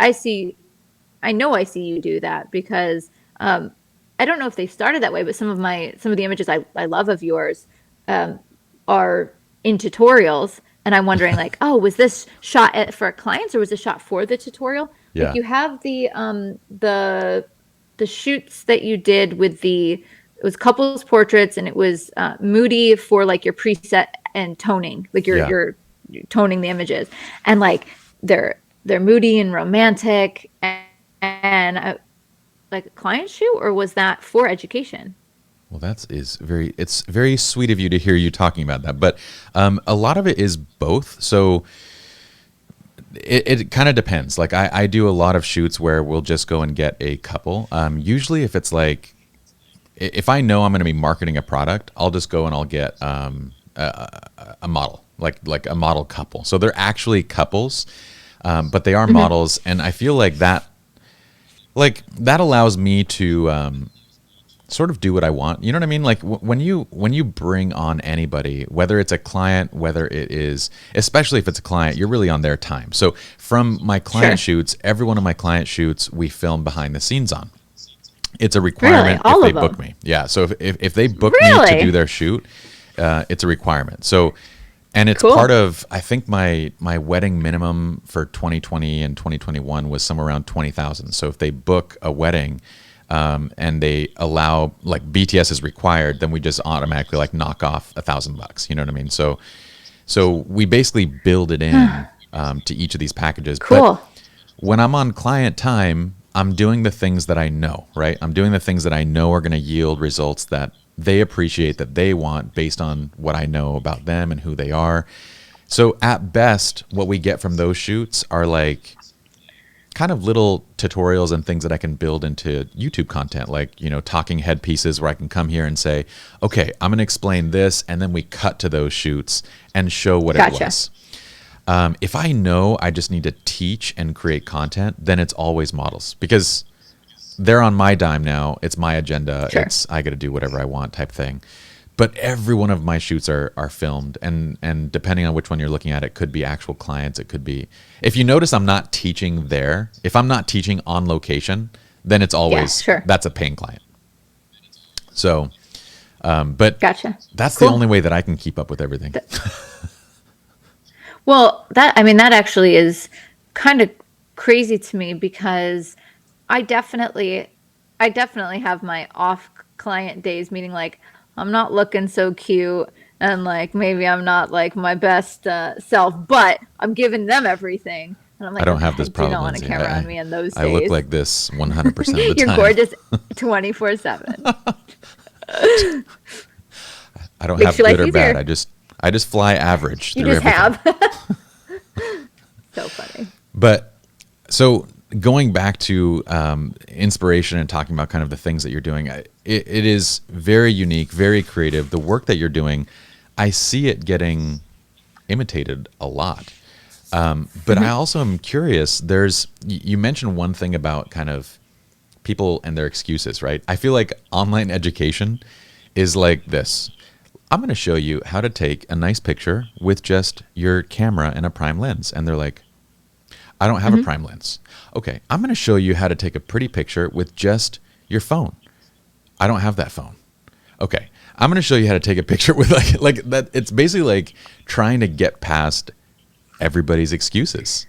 S3: I know I see you do that, because I don't know if they started that way, but some of the images I love of yours are in tutorials, and I'm wondering like, oh, was this shot for clients, or was this shot for the tutorial?
S1: Yeah.
S3: Like you have the shoots that you did with it was couples portraits, and it was moody for like your preset and toning, like you're toning the images, and like they're moody and romantic, and like a client shoot, or was that for education?
S1: Well, it's very sweet of you to hear you talking about that. But a lot of it is both. So it kind of depends. Like I do a lot of shoots where we'll just go and get a couple. Usually if it's like, if I know I'm going to be marketing a product, I'll just go and I'll get a model, like a model couple. So they're actually couples, but they are models. And I feel like that allows me to sort of do what I want. You know what I mean? Like when you bring on anybody, whether it's a client, whether it is, especially if it's a client, you're really on their time. So from my client shoots, every one of my client shoots, we film behind the scenes on. It's a requirement if they book me. Yeah. So if they book me to do their shoot, it's a requirement. So, and it's part of, I think my wedding minimum for 2020 and 2021 was somewhere around 20,000. So if they book a wedding, and they allow, like BTS is required, then we just automatically like knock off $1,000. You know what I mean? So we basically build it in to each of these packages.
S3: Cool.
S1: But when I'm on client time, I'm doing the things that I know, right? I'm doing the things that I know are going to yield results that they appreciate, that they want, based on what I know about them and who they are. So at best, what we get from those shoots are like kind of little tutorials and things that I can build into YouTube content, like, talking head pieces where I can come here and say, okay, I'm going to explain this. And then we cut to those shoots and show what it was. If I know I just need to teach and create content, then it's always models, because they're on my dime now. It's my agenda. It's, I got to do whatever I want type thing. But every one of my shoots are filmed, and depending on which one you're looking at, it could be actual clients. It could be, if you notice I'm not teaching there, if I'm not teaching on location, then it's always, that's a paying client. So, but that's the only way that I can keep up with everything.
S3: Well, that actually is kind of crazy to me, because I definitely have my off client days, meaning like, I'm not looking so cute, and like maybe I'm not like my best self, but I'm giving them everything. And I'm like,
S1: I don't have this problem.
S3: You don't want a camera on me in those days.
S1: I look like this 100% of the time.
S3: You're gorgeous 24/7.
S1: I don't have good or bad. I just fly average.
S3: You just have. So funny.
S1: But so going back to inspiration and talking about kind of the things that you're doing, it is very unique, very creative. The work that you're doing, I see it getting imitated a lot. But I also am curious. You mentioned one thing about kind of people and their excuses, right? I feel like online education is like this. I'm going to show you how to take a nice picture with just your camera and a prime lens. And they're like, I don't have a prime lens. Okay, I'm going to show you how to take a pretty picture with just your phone. I don't have that phone. Okay, I'm going to show you how to take a picture with like that. It's basically like trying to get past everybody's excuses.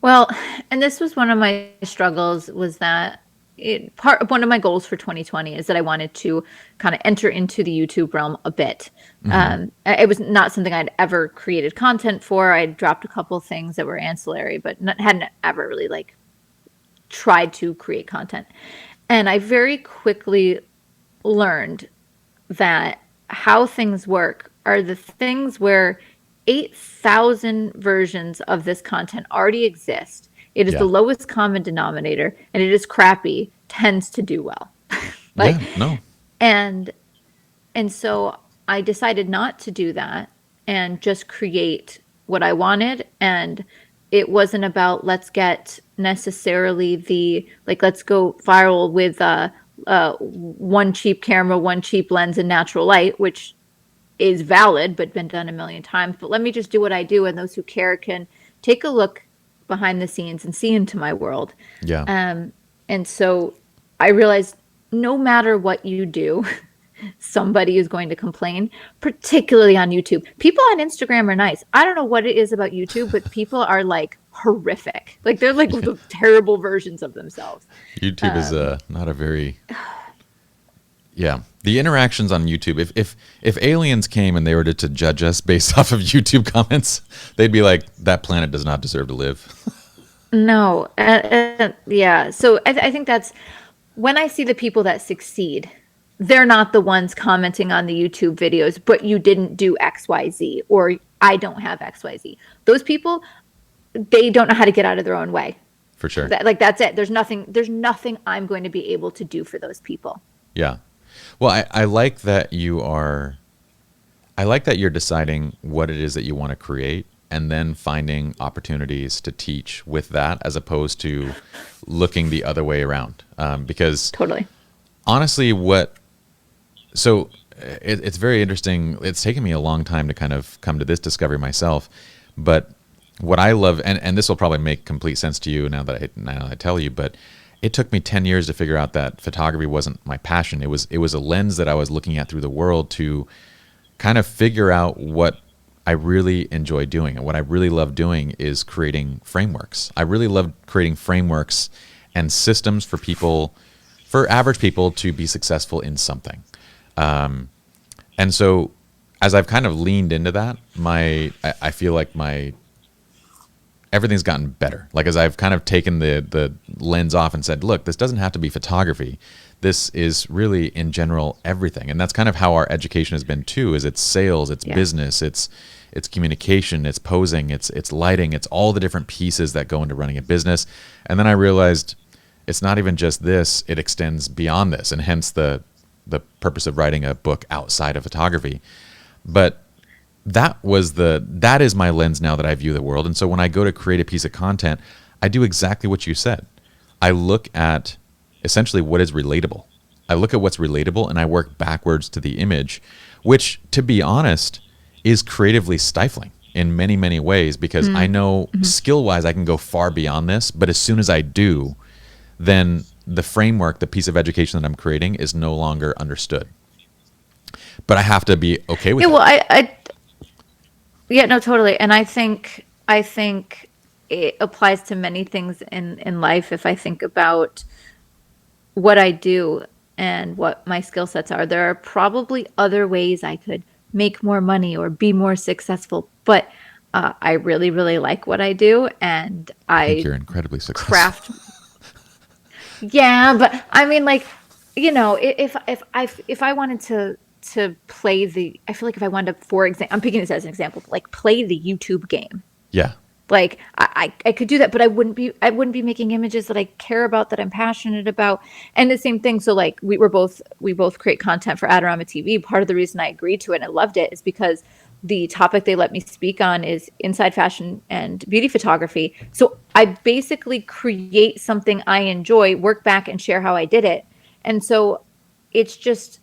S3: Well, and this was one of my struggles, was that one of my goals for 2020 is that I wanted to kind of enter into the YouTube realm a bit. It was not something I'd ever created content for. I dropped a couple things that were ancillary, but hadn't ever really like tried to create content. And I very quickly learned that how things work are the things where 8,000 versions of this content already exist. It is the lowest common denominator, and it is crappy, tends to do well. And so I decided not to do that and just create what I wanted. And it wasn't about let's get necessarily let's go viral with one cheap camera, one cheap lens, and natural light, which is valid but been done a million times. But let me just do what I do, and those who care can take a look behind the scenes and see into my world. And so I realized no matter what you do, somebody is going to complain, particularly on YouTube. People on Instagram are nice. I don't know what it is about YouTube, but people are like horrific. Like they're like the terrible versions of themselves.
S1: YouTube is not a very... Yeah, the interactions on YouTube. If aliens came and they were to judge us based off of YouTube comments, they'd be like, "That planet does not deserve to live."
S3: No, yeah. So I think that's when I see the people that succeed. They're not the ones commenting on the YouTube videos, but you didn't do XYZ, or I don't have XYZ. Those people, they don't know how to get out of their own way.
S1: For sure.
S3: That's it. There's nothing I'm going to be able to do for those people.
S1: Yeah. Well, I like that you're deciding what it is that you want to create and then finding opportunities to teach with that, as opposed to looking the other way around. Because
S3: totally,
S1: honestly, it's very interesting. It's taken me a long time to kind of come to this discovery myself, but what I love, and this will probably make complete sense to you now that I tell you, but it took me 10 years to figure out that photography wasn't my passion. It was a lens that I was looking at through the world to kind of figure out what I really enjoy doing. And what I really love doing is creating frameworks. I really love creating frameworks and systems for average people to be successful in something. And so as I've kind of leaned into that, I feel like everything's gotten better. Like as I've kind of taken the lens off and said, look, this doesn't have to be photography. This is really in general everything. And that's kind of how our education has been too, is it's sales, it's business, it's communication, it's posing, it's lighting, it's all the different pieces that go into running a business. And then I realized it's not even just this, it extends beyond this, and hence the purpose of writing a book outside of photography. But that is my lens now that I view the world. And so when I go to create a piece of content, I do exactly what you said. I look at essentially what is relatable. I look at what's relatable and I work backwards to the image, which, to be honest, is creatively stifling in many, many ways, because I know skill-wise I can go far beyond this, but as soon as I do, then the framework, the piece of education that I'm creating is no longer understood. But I have to be okay with it.
S3: Well, yeah, no, totally. And I think it applies to many things in life. If I think about what I do and what my skill sets are, there are probably other ways I could make more money or be more successful. But I really, really like what I do, and I
S1: think you're incredibly successful.
S3: Craft. Yeah, but I mean, like, you know, if I wanted to play I feel like if I wanted to, for example, I'm picking this as an example, like play the YouTube game.
S1: Yeah.
S3: Like I could do that, but I wouldn't be making images that I care about, that I'm passionate about. And the same thing. So like we both create content for Adorama TV. Part of the reason I agreed to it and I loved it is because the topic they let me speak on is inside fashion and beauty photography. So I basically create something I enjoy, work back and share how I did it. And so it's just,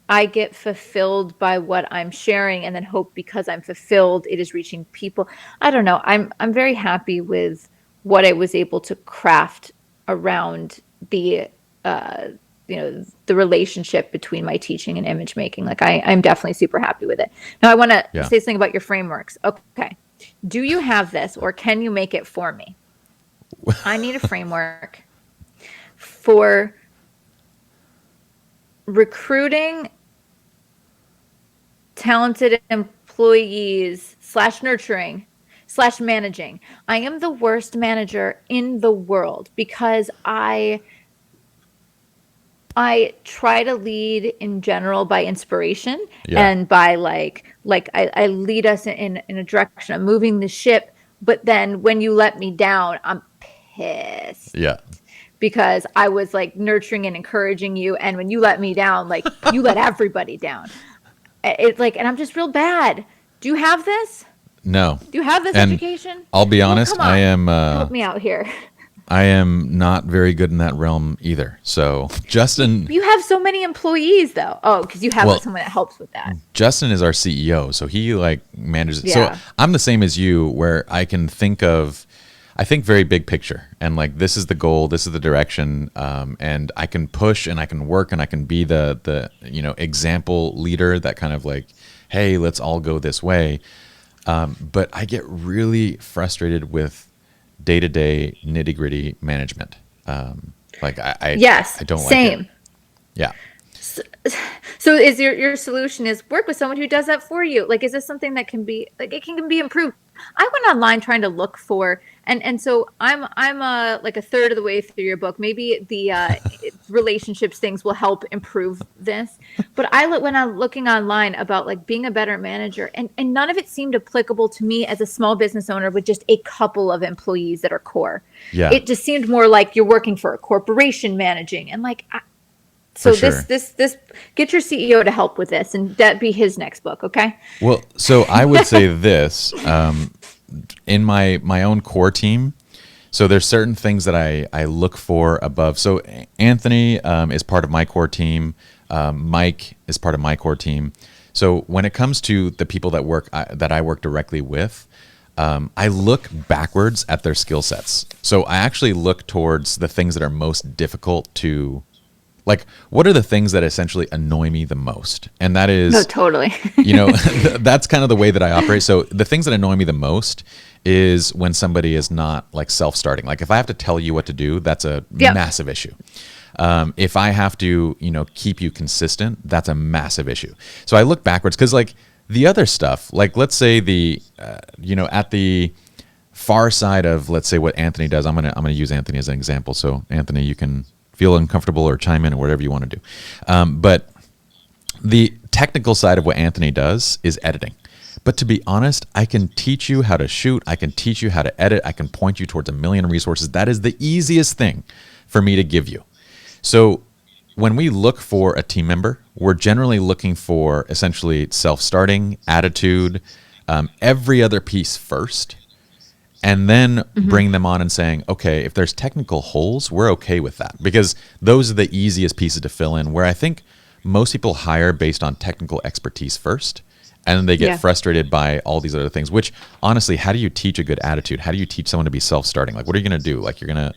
S3: I get fulfilled by what I'm sharing, and then hope because I'm fulfilled, it is reaching people. I don't know. I'm very happy with what I was able to craft around the the relationship between my teaching and image making. Like I'm definitely super happy with it. Now I want to say something about your frameworks. Okay. Do you have this, or can you make it for me? I need a framework for recruiting talented employees / nurturing / managing. I am the worst manager in the world because I try to lead in general by inspiration and by like I lead us in a direction. I'm moving the ship, but then when you let me down, I'm pissed.
S1: Yeah.
S3: Because I was like nurturing and encouraging you, and when you let me down, like you let everybody down. It's like, and I'm just real bad. Do you have this?
S1: No.
S3: Do you have this
S1: And
S3: education?
S1: I'll be honest,
S3: come on.
S1: I am
S3: Help me out here.
S1: I am not very good in that realm either. So Justin,
S3: You have so many employees though. Oh, because you have someone that helps with that.
S1: Justin is our CEO, so he like manages it.
S3: Yeah.
S1: So I'm the same as you, where I can think very big picture, and like this is the goal, this is the direction, and I can push and I can work and I can be the example leader that kind of like, hey, let's all go this way. But I get really frustrated with day-to-day nitty-gritty management. Like I don't
S3: same.
S1: like it. Yeah.
S3: So is your solution is work with someone who does that for you? Like, is this something that can be like, it can be improved? I went online trying to look for, and so I'm like a third of the way through your book. Maybe the relationships things will help improve this. But when I'm looking online about like being a better manager, and none of it seemed applicable to me as a small business owner with just a couple of employees that are core.
S1: Yeah.
S3: It just seemed more like you're working for a corporation managing, and like. So
S1: sure.
S3: this get your CEO to help with this, and that be his next book, okay?
S1: Well, so I would say this, in my own core team. So there's certain things that I look for above. So Anthony is part of my core team. Mike is part of my core team. So when it comes to the people that I work directly with, I look backwards at their skill sets. So I actually look towards the things that are most difficult to. Like, what are the things that essentially annoy me the most? And that is,
S3: no, totally.
S1: That's kind of the way that I operate. So the things that annoy me the most is when somebody is not like self-starting. Like if I have to tell you what to do, that's a massive issue. If I have to, keep you consistent, that's a massive issue. So I look backwards because like the other stuff, like let's say at the far side of, let's say what Anthony does, I'm gonna use Anthony as an example. So Anthony, you can feel uncomfortable or chime in or whatever you want to do. But the technical side of what Anthony does is editing. But to be honest, I can teach you how to shoot. I can teach you how to edit. I can point you towards a million resources. That is the easiest thing for me to give you. So when we look for a team member, we're generally looking for essentially self-starting, attitude, every other piece first. And then bring them on and saying, okay, if there's technical holes, we're okay with that. Because those are the easiest pieces to fill in, where I think most people hire based on technical expertise first. And then they get frustrated by all these other things, which honestly, how do you teach a good attitude? How do you teach someone to be self-starting? Like, what are you going to do? Like, you're going to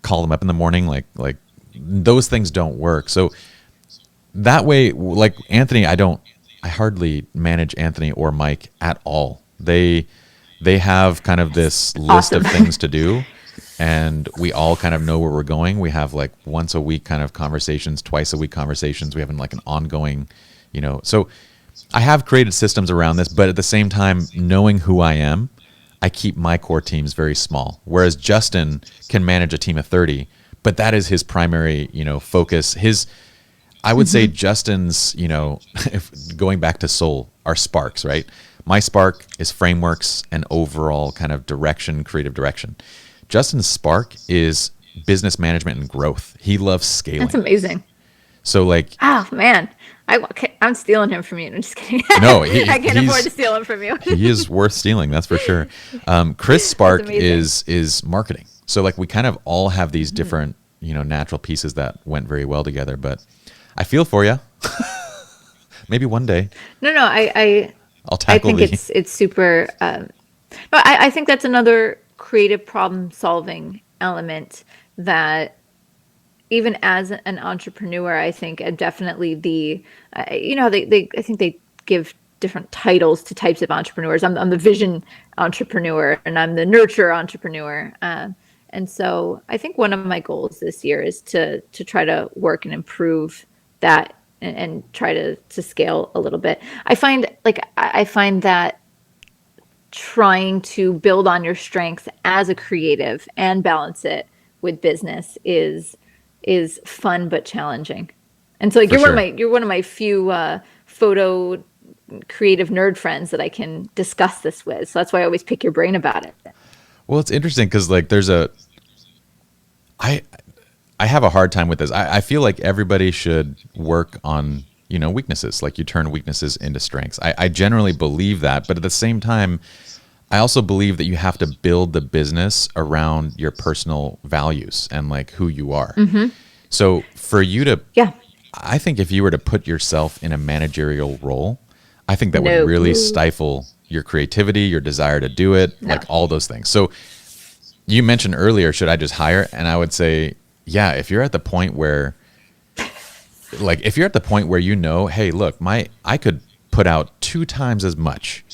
S1: call them up in the morning? Like those things don't work. So that way, like Anthony, I hardly manage Anthony or Mike at all. They have kind of this list of things to do, and we all kind of know where we're going. We have like once a week kind of conversations, twice a week conversations. We have like an ongoing, so I have created systems around this, but at the same time, knowing who I am, I keep my core teams very small. Whereas Justin can manage a team of 30, but that is his primary, focus. I would say Justin's, if going back to Soul, are sparks, right? my spark is frameworks and overall kind of direction, creative direction. Justin's spark is business management and growth. He loves scaling.
S3: That's amazing.
S1: So like,
S3: oh man, I'm stealing him from you. I'm just kidding.
S1: No,
S3: I can't afford to steal him from you.
S1: He is worth stealing, that's for sure. Chris' spark is marketing. So like we kind of all have these different, natural pieces that went very well together. But I feel for you. Maybe one day.
S3: No, I'll
S1: tackle.
S3: I think it's super. No, I think that's another creative problem solving element that, even as an entrepreneur, I think definitely I think they give different titles to types of entrepreneurs. I'm the vision entrepreneur and I'm the nurture entrepreneur. And so I think one of my goals this year is to try to work and improve that and try to scale a little bit. I find that trying to build on your strengths as a creative and balance it with business is fun but challenging. And so like you're one of my few photo creative nerd friends that I can discuss this with. So that's why I always pick your brain about it.
S1: Well, it's interesting because like I have a hard time with this. I feel like everybody should work on, weaknesses. Like you turn weaknesses into strengths. I generally believe that, but at the same time, I also believe that you have to build the business around your personal values and like who you are. Mm-hmm. So for you to, I think if you were to put yourself in a managerial role, I think that would really stifle your creativity, your desire to do it, like all those things. So you mentioned earlier, should I just hire? And I would say, yeah, if you're at the point where, hey, look, I could put out 2 times as much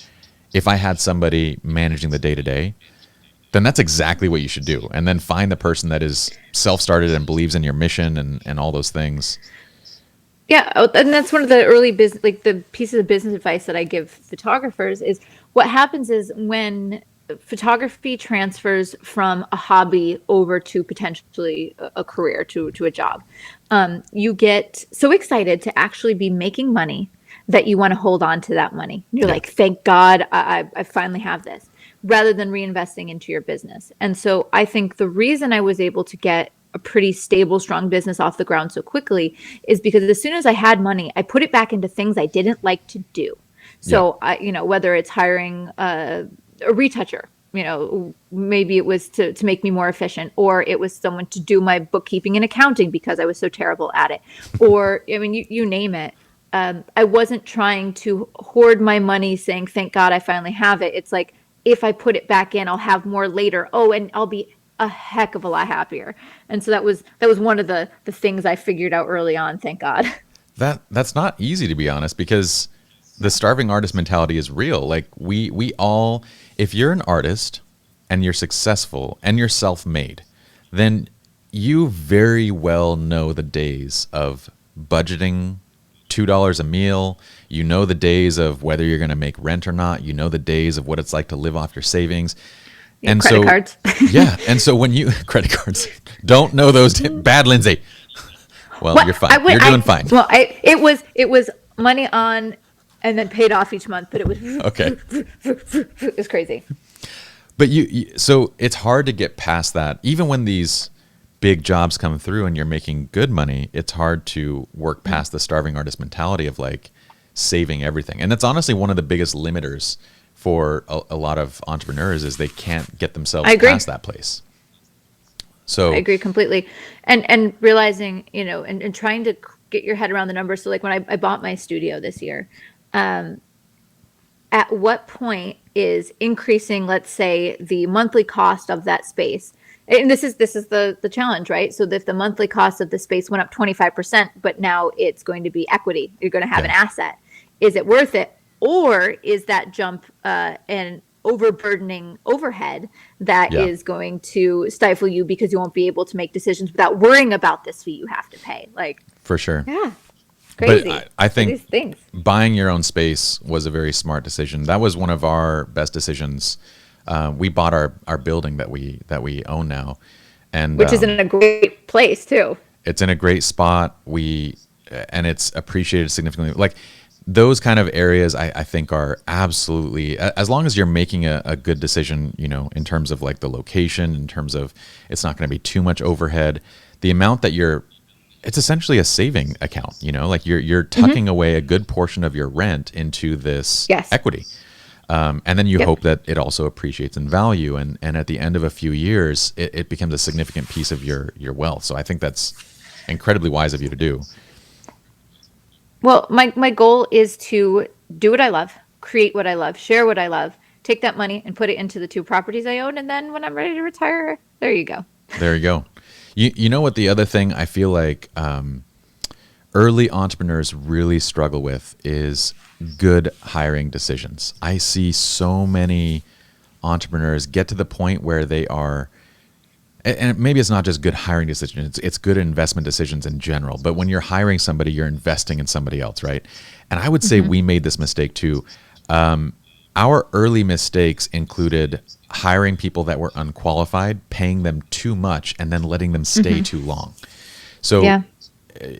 S1: if I had somebody managing the day-to-day, then that's exactly what you should do. And then find the person that is self-started and believes in your mission and all those things.
S3: Yeah, and that's one of the early business, like the pieces of business advice that I give photographers is what happens is when photography transfers from a hobby over to potentially a career, to a job, you get so excited to actually be making money that you want to hold on to that money. You're like, thank God I finally have this, rather than reinvesting into your business. And so I think the reason I was able to get a pretty stable, strong business off the ground so quickly is because as soon as I had money, I put it back into things I didn't like to do. So whether it's hiring a retoucher, maybe it was to make me more efficient, or it was someone to do my bookkeeping and accounting because I was so terrible at it, or you name it. I wasn't trying to hoard my money saying, thank God I finally have it. It's like, if I put it back in, I'll have more later. Oh, and I'll be a heck of a lot happier. And so that was one of the things I figured out early on, thank God.
S1: That's not easy, to be honest, because the starving artist mentality is real. Like we all, if you're an artist and you're successful and you're self-made, then you very well know the days of budgeting $2 a meal. You know the days of whether you're going to make rent or not. You know the days of what it's like to live off your savings. And
S3: credit cards.
S1: Yeah. And so when you, credit cards, don't know those, bad Lindsay. Well, you're fine. You're doing fine.
S3: Well, it was money on and then paid off each month, but it was,
S1: okay.
S3: It was crazy.
S1: But so it's hard to get past that. Even when these big jobs come through and you're making good money, it's hard to work past the starving artist mentality of like saving everything. And that's honestly one of the biggest limiters for a lot of entrepreneurs is they can't get themselves past that place. So
S3: I agree completely. And realizing, and trying to get your head around the numbers. So like when I bought my studio this year, at what point is increasing, let's say, the monthly cost of that space? And this is the challenge, right? So that the monthly cost of the space went up 25%, but now it's going to be equity. You're going to have an asset. Is it worth it? Or is that jump an overburdening overhead that is going to stifle you because you won't be able to make decisions without worrying about this fee you have to pay? Like,
S1: for sure.
S3: Yeah. Crazy.
S1: But I think buying your own space was a very smart decision. That was one of our best decisions. We bought our building that we own now, and
S3: which is in a great place too.
S1: It's in a great spot. And it's appreciated significantly. Like those kind of areas I think are absolutely, as long as you're making a good decision, in terms of like the location, in terms of it's not going to be too much overhead, the amount that it's essentially a saving account, like you're tucking away a good portion of your rent into this
S3: Yes.
S1: equity. And then you
S3: Yep.
S1: hope that it also appreciates in value. And at the end of a few years, it becomes a significant piece of your wealth. So I think that's incredibly wise of you to do.
S3: Well, my goal is to do what I love, create what I love, share what I love, take that money and put it into the 2 properties I own. And then when I'm ready to retire, there you go.
S1: There you go. You know what the other thing I feel like early entrepreneurs really struggle with is good hiring decisions. I see so many entrepreneurs get to the point where they are, and maybe it's not just good hiring decisions, it's good investment decisions in general. But when you're hiring somebody, you're investing in somebody else, right? And I would say we made this mistake too. Our early mistakes included hiring people that were unqualified, paying them too much, and then letting them stay too long. So
S3: Yeah.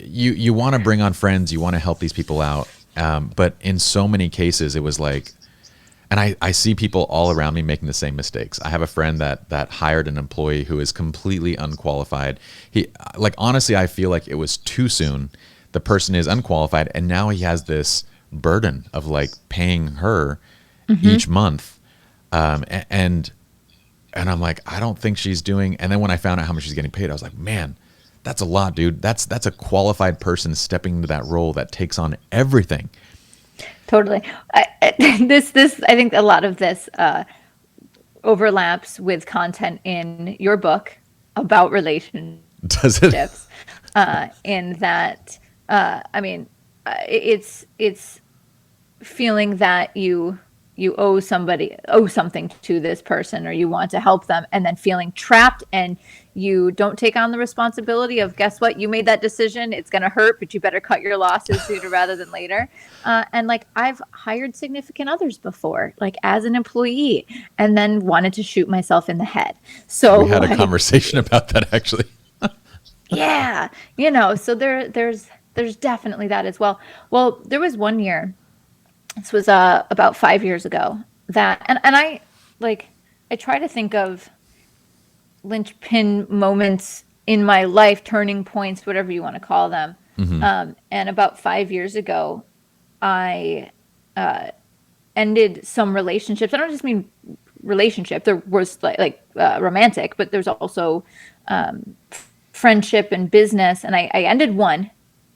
S1: you want to bring on friends, you want to help these people out. But in so many cases, it was like, and I see people all around me making the same mistakes. I have a friend that hired an employee who is completely unqualified. Honestly, I feel like it was too soon. The person is unqualified, and now he has this burden of like paying her each month. And I'm like, I don't think she's doing. And then when I found out how much she's getting paid, I was like, man, that's a lot, dude. That's a qualified person stepping into that role that takes on everything.
S3: Totally. I think a lot of this overlaps with content in your book about relationships.
S1: Does it?
S3: In that, it's feeling that you owe something to this person, or you want to help them, and then feeling trapped, and you don't take on the responsibility of, guess what, you made that decision, it's going to hurt, but you better cut your losses sooner rather than later. And like, I've hired significant others before, like as an employee, and then wanted to shoot myself in the head. So
S1: we had a conversation about that, actually.
S3: Yeah, so there's definitely that as well. Well, there was one year, this was about 5 years ago, that and I try to think of linchpin moments in my life, turning points, whatever you want to call them. And about 5 years ago, I ended some relationships. I don't just mean relationship. There was like romantic, but there's also friendship and business. And I ended one,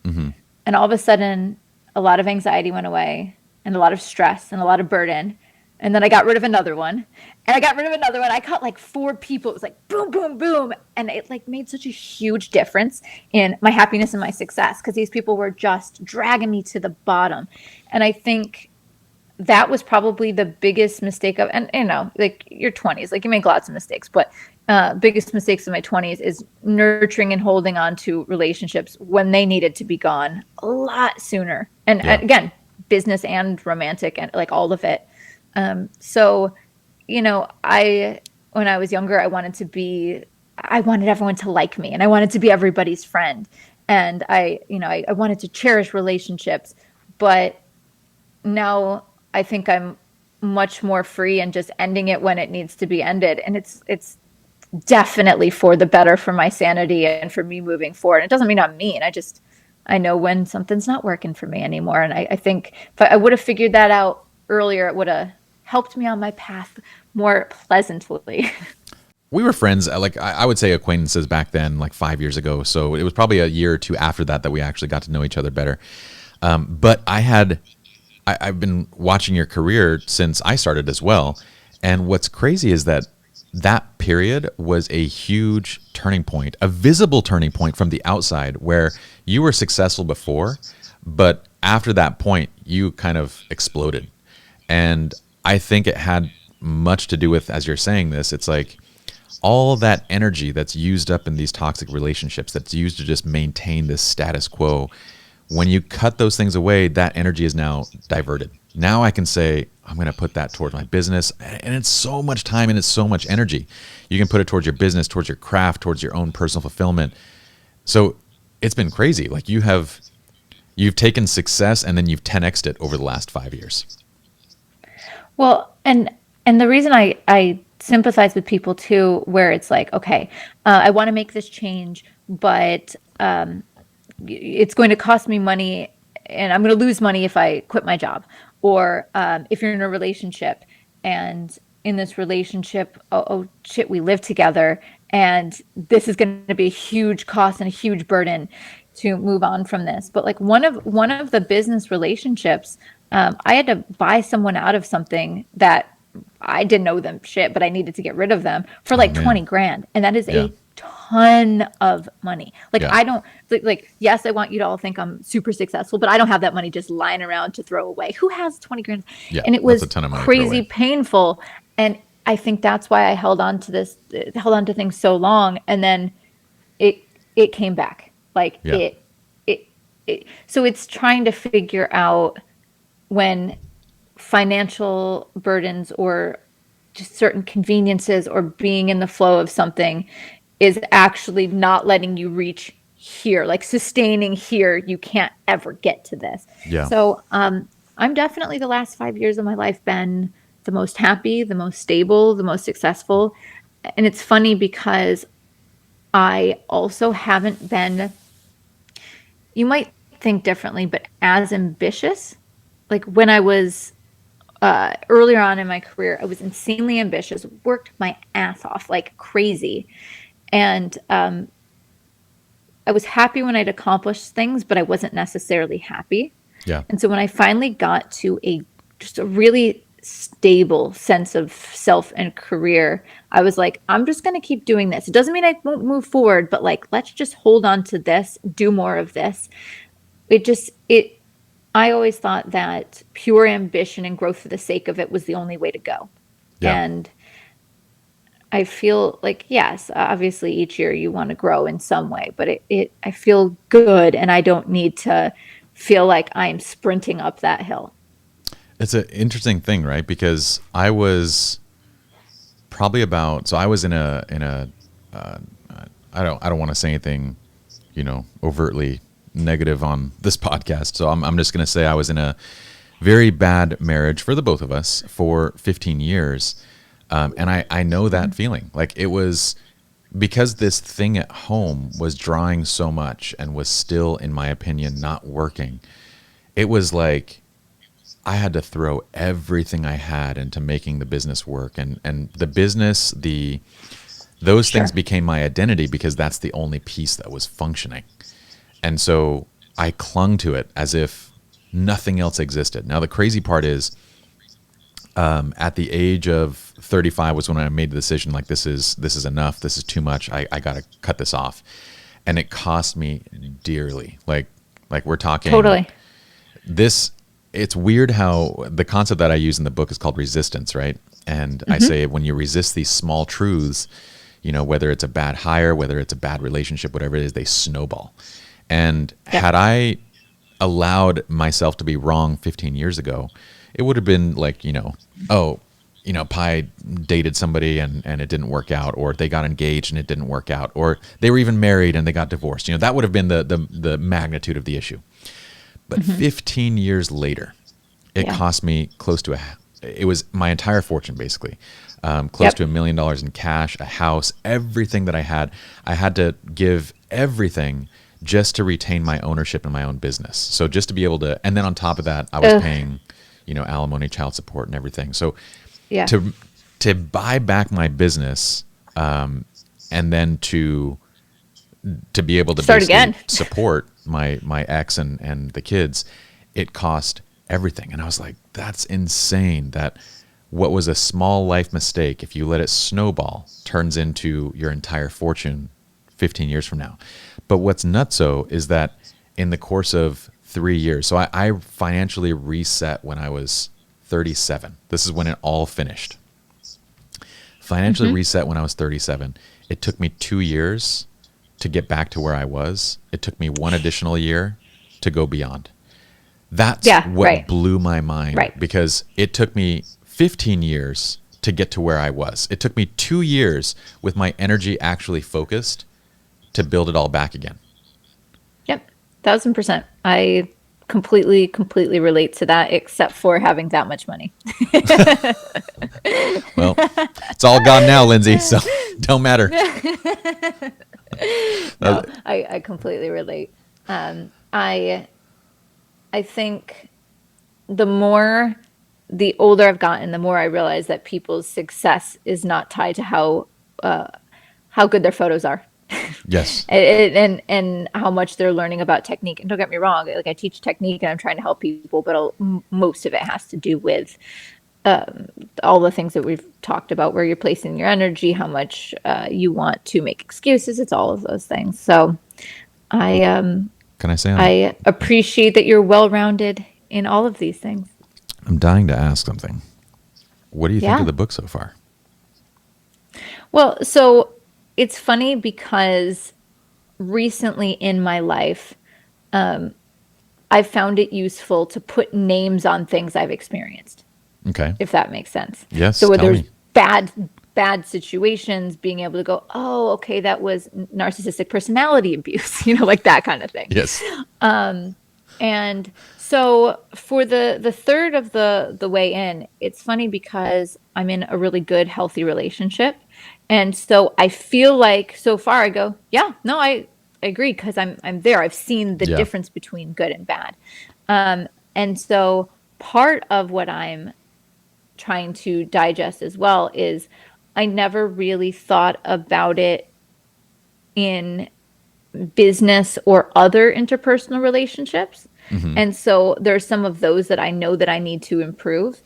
S3: and all of a sudden, a lot of anxiety went away, and a lot of stress and a lot of burden. And then I got rid of another one, and I got rid of another one. I caught like 4 people. It was like boom, boom, boom. And it like made such a huge difference in my happiness and my success, because these people were just dragging me to the bottom. And I think that was probably the biggest mistake of, and like your 20s, like you make lots of mistakes, but biggest mistakes in my 20s is nurturing and holding on to relationships when they needed to be gone a lot sooner. And again, business and romantic and like all of it. So, when I was younger, I wanted everyone to like me, and I wanted to be everybody's friend. And I wanted to cherish relationships, but now I think I'm much more free and just ending it when it needs to be ended. And it's definitely for the better, for my sanity and for me moving forward. It doesn't mean I'm mean. I know when something's not working for me anymore. And I think if I would have figured that out earlier, it would have helped me on my path more pleasantly.
S1: We were friends, like I would say acquaintances back then, like 5 years ago. So it was probably a year or two after that we actually got to know each other better. But I've been watching your career since I started as well. And what's crazy is that period was a huge turning point, a visible turning point from the outside, where you were successful before, but after that point, you kind of exploded. And I think it had much to do with, as you're saying this, it's like all that energy that's used up in these toxic relationships, that's used to just maintain this status quo. When you cut those things away, that energy is now diverted. Now I can say, I'm going to put that toward my business. And it's so much time and it's so much energy. You can put it towards your business, towards your craft, towards your own personal fulfillment. So it's been crazy. Like you have You've taken success and then you've 10x'd it over the last 5 years.
S3: Well, and the reason I sympathize with people too, where it's like, okay, I want to make this change, but it's going to cost me money, and I'm going to lose money if I quit my job. Or if you're in a relationship, and in this relationship, oh shit, we live together, and this is going to be a huge cost and a huge burden to move on from this. But like one of the business relationships, I had to buy someone out of something that I didn't owe them shit, but I needed to get rid of them for like 20 grand. And that is a ton of money. Like I don't like, yes, I want you to all think I'm super successful, but I don't have that money just lying around to throw away. Who has 20 grand?
S1: Yeah,
S3: and it was
S1: a ton of money
S3: crazy painful. And I think that's why I held on to things so long. And then it came back. Like so it's trying to figure out when financial burdens or just certain conveniences or being in the flow of something is actually not letting you reach here, like sustaining here. You can't ever get to this. So I'm definitely, the last 5 years of my life, been the most happy, the most stable, the most successful. And it's funny because I also haven't been, you might think differently, but as ambitious. Like when I was earlier on in my career, I was insanely ambitious, worked my ass off like crazy. And I was happy when I'd accomplished things, but I wasn't necessarily happy. And so when I finally got to just a really stable sense of self and career, I was like, I'm just going to keep doing this. It doesn't mean I won't move forward, but like, let's just hold on to this, do more of this. I always thought that pure ambition and growth for the sake of it was the only way to go. And I feel like, yes, obviously each year you want to grow in some way, but I feel good, and I don't need to feel like I'm sprinting up that hill.
S1: It's an interesting thing, right? Because I was probably I was in a I don't want to say anything, overtly negative on this podcast. So I'm just going to say I was in a very bad marriage for the both of us for 15 years. And I know that feeling. Like, it was because this thing at home was drawing so much and was still, in my opinion, not working. It was like I had to throw everything I had into making the business work, and the business, those things became my identity because that's the only piece that was functioning. And so I clung to it as if nothing else existed. Now, the crazy part is, at the age of 35 was when I made the decision, like, this is enough. This is too much. I got to cut this off. And it cost me dearly. Like we're talking.
S3: Totally.
S1: It's weird how the concept that I use in the book is called resistance, right? And I say, when you resist these small truths, whether it's a bad hire, whether it's a bad relationship, whatever it is, they snowball. And had I allowed myself to be wrong 15 years ago, it would have been like, Pi dated somebody and it didn't work out, or they got engaged and it didn't work out, or they were even married and they got divorced. That would have been the magnitude of the issue. But 15 years later, cost me close to it was my entire fortune, basically. Close to $1 million in cash, a house, everything that I had to give everything just to retain my ownership in my own business. So just to be able to, and then on top of that, I was paying, alimony, child support, and everything. So to buy back my business, and then to be able to
S3: start again,
S1: support my ex and the kids, it cost everything. And I was like, that's insane. That what was a small life mistake, if you let it snowball, turns into your entire fortune 15 years from now. But what's nutso is that in the course of 3 years, so I financially reset when I was 37. This is when it all finished. Financially reset when I was 37. It took me 2 years to get back to where I was. It took me 1 additional year to go beyond. That's what blew my mind, because it took me 15 years to get to where I was. It took me 2 years with my energy actually focused to build it all back again.
S3: Yep, 1,000%. completely relate to that, except for having that much money.
S1: Well, it's all gone now, Lindsay, so don't matter.
S3: No, I completely relate. I think the older I've gotten, the more I realize that people's success is not tied to how good their photos are.
S1: Yes.
S3: and how much they're learning about technique. And don't get me wrong, like I teach technique and I'm trying to help people, but most of it has to do with all the things that we've talked about, where you're placing your energy, how much you want to make excuses. It's all of those things. So
S1: Can I say
S3: I appreciate that you're well-rounded in all of these things.
S1: I'm dying to ask something. What do you think
S3: Yeah.
S1: of the book so far?
S3: Well, so it's funny because recently in my life, I found it useful to put names on things I've experienced,
S1: Okay.
S3: if that makes sense.
S1: Yes,
S3: So where
S1: tell
S3: there's
S1: me.
S3: bad situations, being able to go, oh, okay, that was narcissistic personality abuse, like that kind of thing.
S1: Yes.
S3: And so for the third of the way in, it's funny because I'm in a really good, healthy relationship. And so I feel like so far I go, yeah, no, I agree, because I'm there. I've seen the
S1: Yeah.
S3: difference between good and bad. And so part of what I'm trying to digest as well is I never really thought about it in business or other interpersonal relationships. And so there's some of those that I know that I need to improve.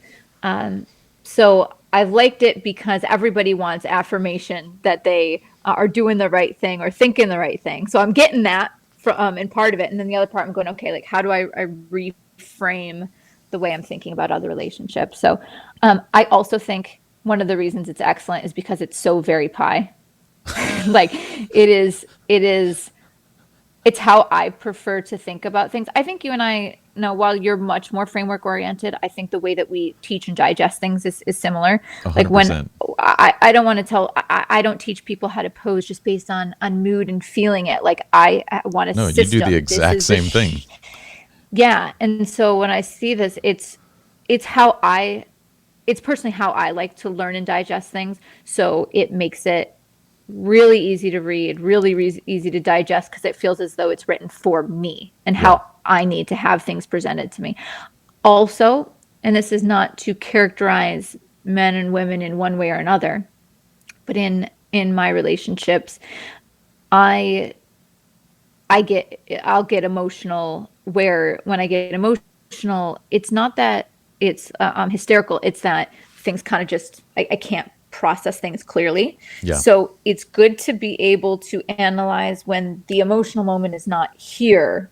S3: So I've liked it because everybody wants affirmation that they are doing the right thing or thinking the right thing. So I'm getting that from in part of it. And then the other part I'm going, okay, like how do I reframe the way I'm thinking about other relationships? So I also think one of the reasons it's excellent is because it's so very pie. Like it's how I prefer to think about things. I think you and I know, while you're much more framework oriented, I think the way that we teach and digest things is similar.
S1: 100%.
S3: Like when I don't want to I don't teach people how to pose just based on mood and feeling it. Like I want a
S1: No,
S3: system.
S1: you do the exact same thing.
S3: Yeah. And so when I see this, it's personally how I like to learn and digest things. So it makes it really easy to read, really easy to digest, because it feels as though it's written for me and how I need to have things presented to me. Also, and this is not to characterize men and women in one way or another, but in my relationships, I'll get emotional, where when I get emotional, it's not that it's hysterical, it's that things kind of just I can't process things clearly.
S1: Yeah.
S3: So it's good to be able to analyze when the emotional moment is not here,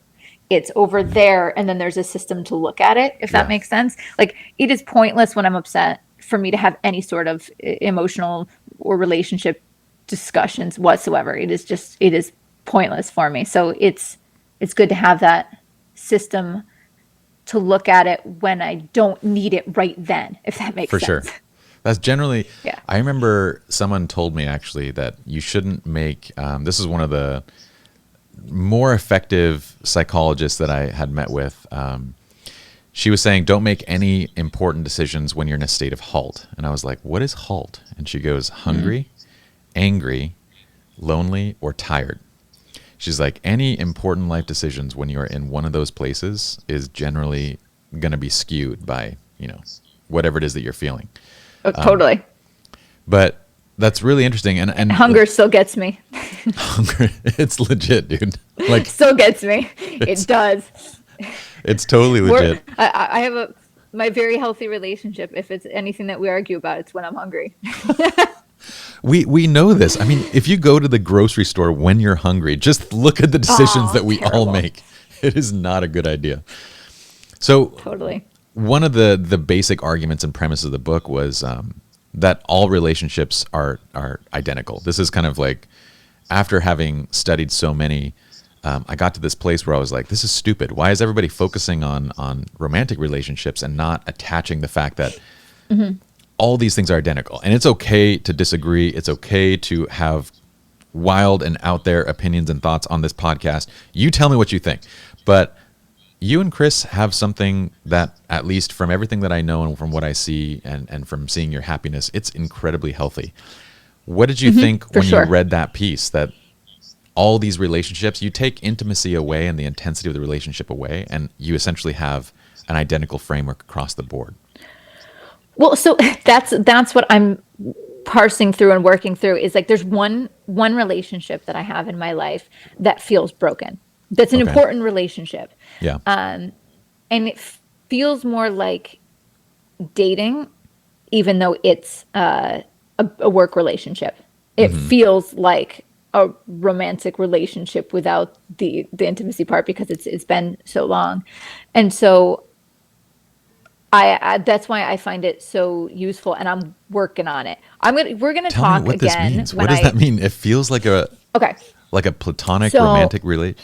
S3: it's over there, and then there's a system to look at it, if that makes sense. Like it is pointless when I'm upset for me to have any sort of emotional or relationship discussions whatsoever. It is pointless for me. So it's good to have that system to look at it when I don't need it right then, if that makes sense.
S1: For sure. That's generally,
S3: Yeah.
S1: I remember someone told me actually that you shouldn't make, this is one of the more effective psychologists that I had met with. She was saying, don't make any important decisions when you're in a state of halt. And I was like, what is halt? And she goes, hungry, angry, lonely, or tired. She's like, any important life decisions when you're in one of those places is generally going to be skewed by, whatever it is that you're feeling.
S3: Totally.
S1: But that's really interesting. And
S3: hunger still gets me.
S1: Hunger, it's legit, dude. Like
S3: still gets me. It does.
S1: It's totally legit.
S3: I have my very healthy relationship. If it's anything that we argue about, it's when I'm hungry.
S1: We know this. I mean, if you go to the grocery store when you're hungry, just look at the decisions that we all make. It is not a good idea. So
S3: totally.
S1: One of the basic arguments and premises of the book was that all relationships are identical. This is kind of like, after having studied so many, I got to this place where I was like, this is stupid. Why is everybody focusing on romantic relationships and not attaching the fact that all these things are identical? And it's okay to disagree. It's okay to have wild and out there opinions and thoughts on this podcast. You tell me what you think. But
S2: you and Chris have something that, at least from everything that I know and from what I see and from seeing your happiness, it's incredibly healthy. What did you think when you read that piece, that all these relationships, you take intimacy away and the intensity of the relationship away, and you essentially have an identical framework across the board?
S3: Well, so that's what I'm parsing through and working through, is like there's one relationship that I have in my life that feels broken. That's an important relationship.
S2: Yeah.
S3: And it feels more like dating, even though it's a work relationship. It feels like a romantic relationship without the intimacy part, because it's been so long. And so I that's why I find it so useful, and I'm working on it. We're gonna
S2: Tell
S3: talk
S2: me what
S3: again.
S2: this means. What does that mean? It feels like a platonic romantic relate.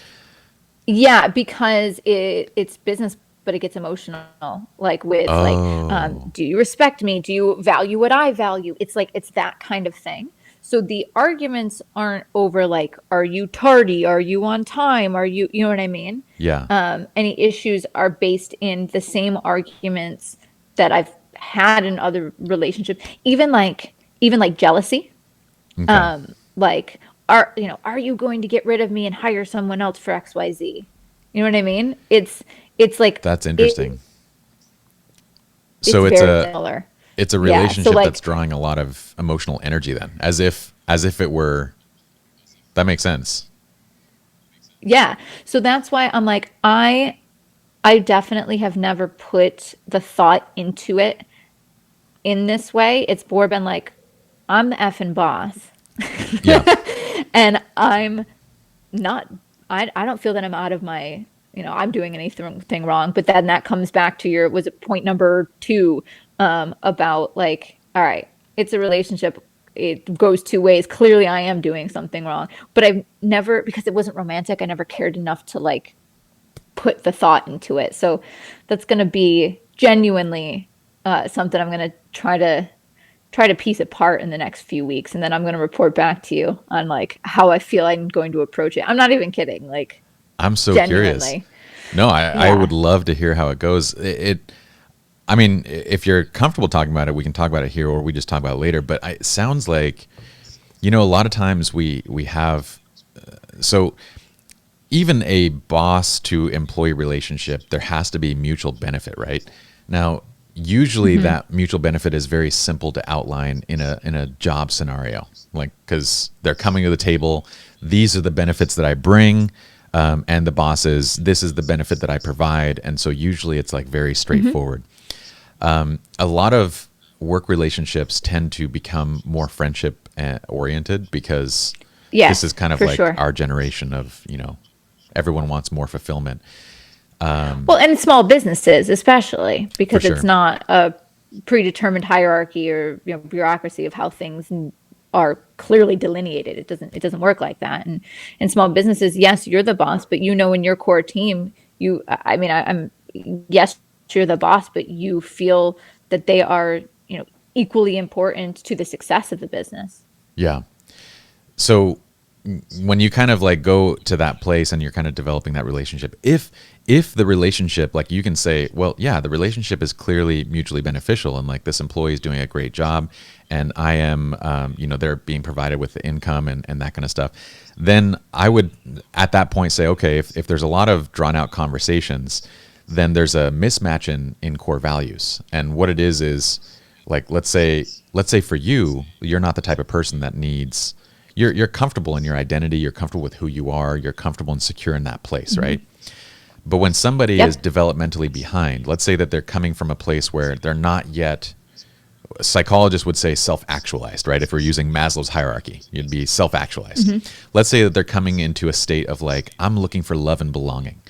S3: Yeah, because it's business, but it gets emotional. Like with do you respect me? Do you value what I value? It's like it's that kind of thing. So the arguments aren't over like, are you tardy? Are you on time? Are you know what I mean?
S2: Yeah.
S3: Any issues are based in the same arguments that I've had in other relationships, even like jealousy.
S2: Okay.
S3: Like, are you going to get rid of me and hire someone else for XYZ? You know what I mean? It's like,
S2: That's interesting.
S3: So it's very similar.
S2: It's a relationship that's drawing a lot of emotional energy then, as if it were. That makes sense.
S3: Yeah. So that's why I'm like, I definitely have never put the thought into it in this way. It's more been like, I'm the effing boss.
S2: Yeah.
S3: And I'm not, I don't feel that I'm out of my, I'm doing anything wrong. But then that comes back to was it point number 2, about like, all right, it's a relationship. It goes 2 ways. Clearly I am doing something wrong, but I've never, because it wasn't romantic, I never cared enough to like put the thought into it. So that's going to be genuinely something I'm going to try to piece apart in the next few weeks. And then I'm going to report back to you on like how I feel I'm going to approach it. I'm not even kidding. Like,
S2: I'm so
S3: genuinely
S2: curious. No, I would love to hear how it goes. I mean, if you're comfortable talking about it, we can talk about it here, or we just talk about it later. But it sounds like, a lot of times we have, so even a boss to employee relationship, there has to be mutual benefit, right? Now, usually that mutual benefit is very simple to outline in a job scenario, like, because they're coming to the table. These are the benefits that I bring. And the boss is, this is the benefit that I provide. And so usually it's like very straightforward. A lot of work relationships tend to become more friendship oriented, because this is kind of like our generation of, everyone wants more fulfillment.
S3: Well, and small businesses, especially, because it's not a predetermined hierarchy or bureaucracy of how things are clearly delineated. It doesn't work like that. And in small businesses, yes, you're the boss, but in your core team, I'm yes, you're the boss, but you feel that they are, equally important to the success of the business.
S2: Yeah. So when you kind of like go to that place and you're kind of developing that relationship, if the relationship, like, you can say, well, yeah, the relationship is clearly mutually beneficial, and like this employee is doing a great job, and I am, they're being provided with the income and that kind of stuff, then I would at that point say, okay, if there's a lot of drawn out conversations, then there's a mismatch in core values. And what it is like, let's say for you, you're not the type of person that needs, you're comfortable in your identity, you're comfortable with who you are, you're comfortable and secure in that place, right? But when somebody is developmentally behind, let's say that they're coming from a place where they're not yet, psychologists would say self-actualized, right? If we're using Maslow's hierarchy, you'd be self-actualized. Let's say that they're coming into a state of like, I'm looking for love and belonging.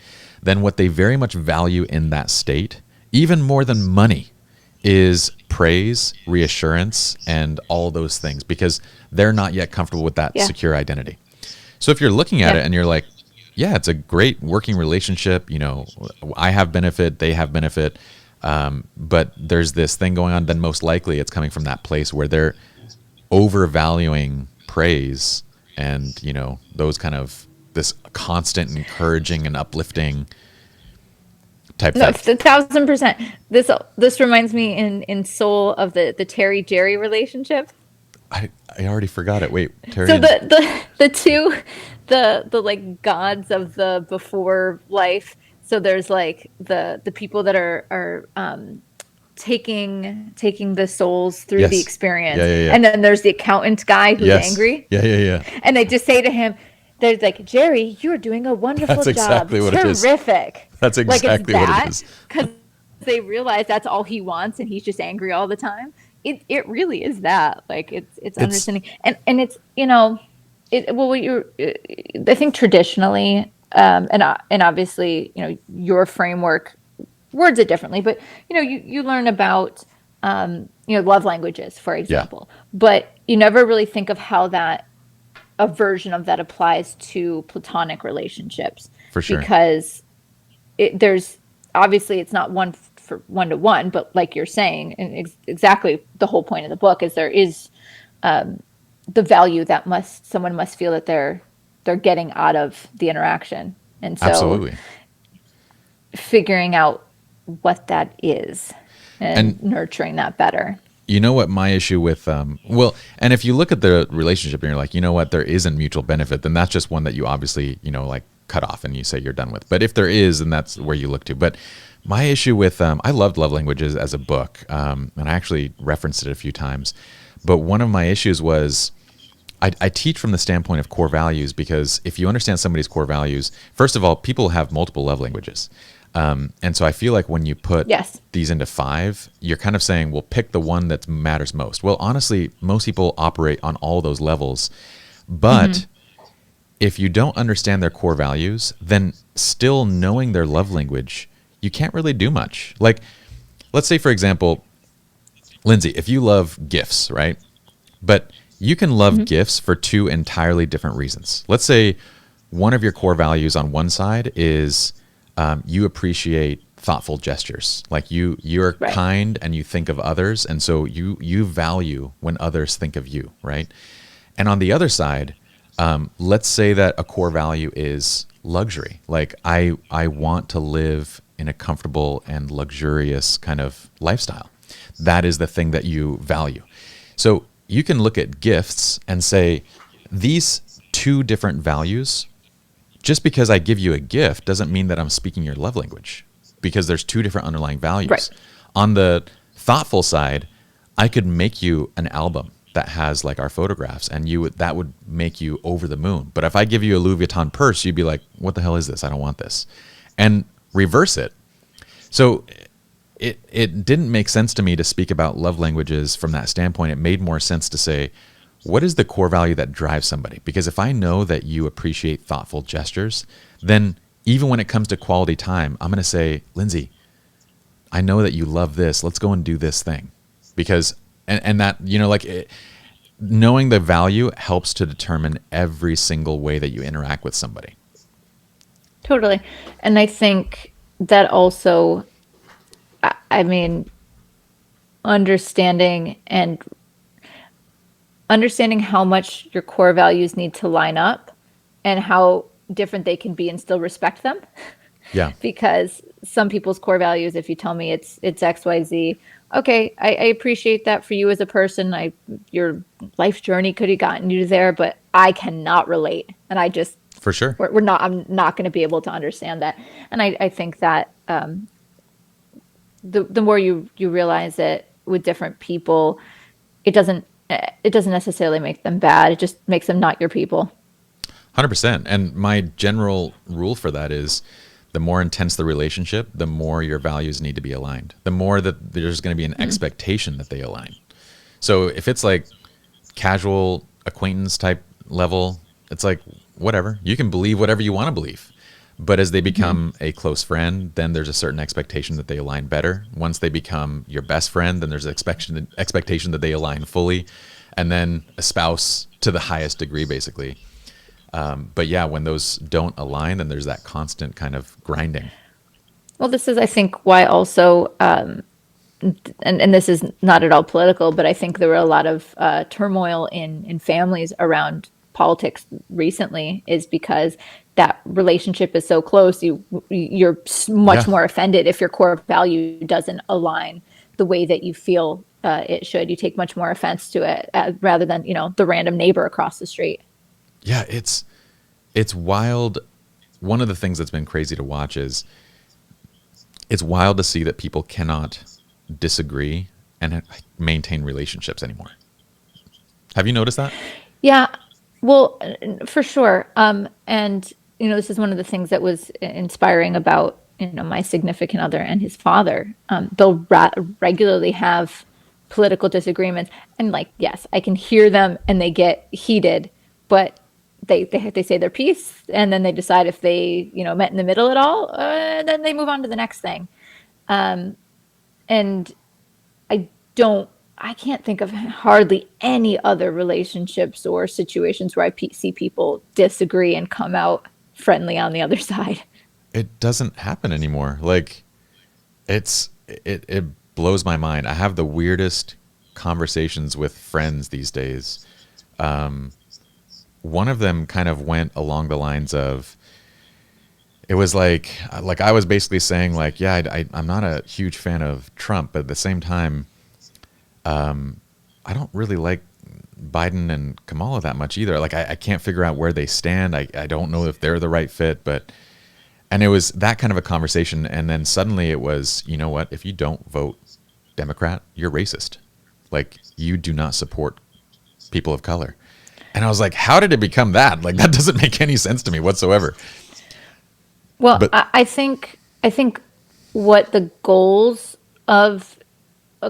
S2: Then what they very much value in that state, even more than money, is praise, reassurance, and all those things, because they're not yet comfortable with that secure identity. So if you're looking at it and you're like, yeah, it's a great working relationship, I have benefit, they have benefit, but there's this thing going on, then most likely it's coming from that place where they're overvaluing praise and, those kind of, this constant encouraging and uplifting. type
S3: No,
S2: thing.
S3: 1,000%. This reminds me in Soul of the Terry Jerry relationship.
S2: I already forgot it. Wait, Terry.
S3: So the two the like gods of the before life. So there's like the people that are taking the souls through the
S2: Yes.
S3: experience,
S2: Yeah, yeah, yeah.
S3: and then there's the accountant guy who's
S2: Yes.
S3: angry,
S2: Yeah, yeah, yeah.
S3: and they just say to him, "There's like Jerry, you're doing a wonderful
S2: That's exactly
S3: job,
S2: what it is.
S3: terrific."
S2: That's
S3: Like it's
S2: exactly what it
S3: that
S2: is.
S3: because they realize that's all he wants, and he's just angry all the time. It really is that. Like it's understanding, and it's well you I think traditionally, and obviously your framework words it differently, but you learn about love languages, for example, but you never really think of how that a version of that applies to platonic relationships,
S2: For sure.
S3: because there's obviously it's not one for one to one, but like you're saying, and exactly the whole point of the book is there is the value that someone must feel that they're getting out of the interaction, and so
S2: Absolutely.
S3: figuring out what that is and nurturing that better.
S2: You know what my issue with and if you look at the relationship and you're like, you know what, there isn't mutual benefit, then that's just one that you obviously like cut off and you say you're done with. But if there is, then that's where you look to. But my issue with I loved Love Languages as a book, and I actually referenced it a few times. But one of my issues was I teach from the standpoint of core values, because if you understand somebody's core values, first of all, people have multiple love languages. And so I feel like when you put these into 5, you're kind of saying, well, pick the one that matters most. Well, honestly, most people operate on all those levels. But if you don't understand their core values, then still knowing their love language, you can't really do much. Like, let's say, for example, Lindsay, if you love gifts, right? But you can love gifts for 2 entirely different reasons. Let's say one of your core values on one side is you appreciate thoughtful gestures. Like you're kind and you think of others, and so you value when others think of you, right? And on the other side, let's say that a core value is luxury. Like I want to live in a comfortable and luxurious kind of lifestyle. That is the thing that you value. So you can look at gifts and say, these 2 different values, just because I give you a gift doesn't mean that I'm speaking your love language, because there's 2 different underlying values.
S3: Right.
S2: On the thoughtful side, I could make you an album that has like our photographs, and that would make you over the moon. But if I give you a Louis Vuitton purse, you'd be like, what the hell is this? I don't want this. And reverse it. So it didn't make sense to me to speak about love languages from that standpoint. It made more sense to say, what is the core value that drives somebody? Because if I know that you appreciate thoughtful gestures, then even when it comes to quality time, I'm going to say, Lindsay, I know that you love this. Let's go and do this thing. Because, and that, knowing the value helps to determine every single way that you interact with somebody.
S3: Totally. And I think that also, I mean, understanding how much your core values need to line up and how different they can be and still respect them.
S2: Yeah.
S3: Because some people's core values, if you tell me it's XYZ, okay, I appreciate that for you as a person. Your life journey could have gotten you there, but I cannot relate. And I just,
S2: for sure,
S3: I'm not going to be able to understand that. And I think that the more you realize it with different people, it doesn't necessarily make them bad. It just makes them not your people.
S2: 100%. And my general rule for that is, the more intense the relationship, the more your values need to be aligned. The more that there's going to be an expectation that they align. So if it's like casual acquaintance type level, it's like, whatever. You can believe whatever you want to believe. But as they become a close friend, then there's a certain expectation that they align better. Once they become your best friend, then there's an expectation that they align fully. And then a spouse to the highest degree, basically. But yeah, when those don't align, then there's that constant kind of grinding.
S3: Well, this is, I think, why also, and this is not at all political, but I think there were a lot of turmoil in families around politics recently, is because that relationship is so close, you're much more offended if your core value doesn't align the way that you feel it should. You take much more offense to it rather than, the random neighbor across the street.
S2: Yeah, it's wild. One of the things that's been crazy to watch is it's wild to see that people cannot disagree and maintain relationships anymore. Have you noticed that?
S3: Yeah, well, for sure. And this is one of the things that was inspiring about my significant other and his father. They'll regularly have political disagreements, and yes, I can hear them, and they get heated, but they say their piece, and then they decide if they met in the middle at all, and then they move on to the next thing. And I can't think of hardly any other relationships or situations where I see people disagree and come out friendly on the other side.
S2: It doesn't happen anymore. Like it blows my mind. I have the weirdest conversations with friends these days. One of them kind of went along the lines of, it was like I was basically saying I'm not a huge fan of Trump, but at the same time, I don't really like Biden and Kamala that much either. I can't figure out where they stand. I don't know if they're the right fit, and it was that kind of a conversation. And then suddenly it was, you know what, if you don't vote Democrat, you're racist. You do not support people of color. And I was like, how did it become that? That doesn't make any sense to me whatsoever.
S3: Well, I think what the goals of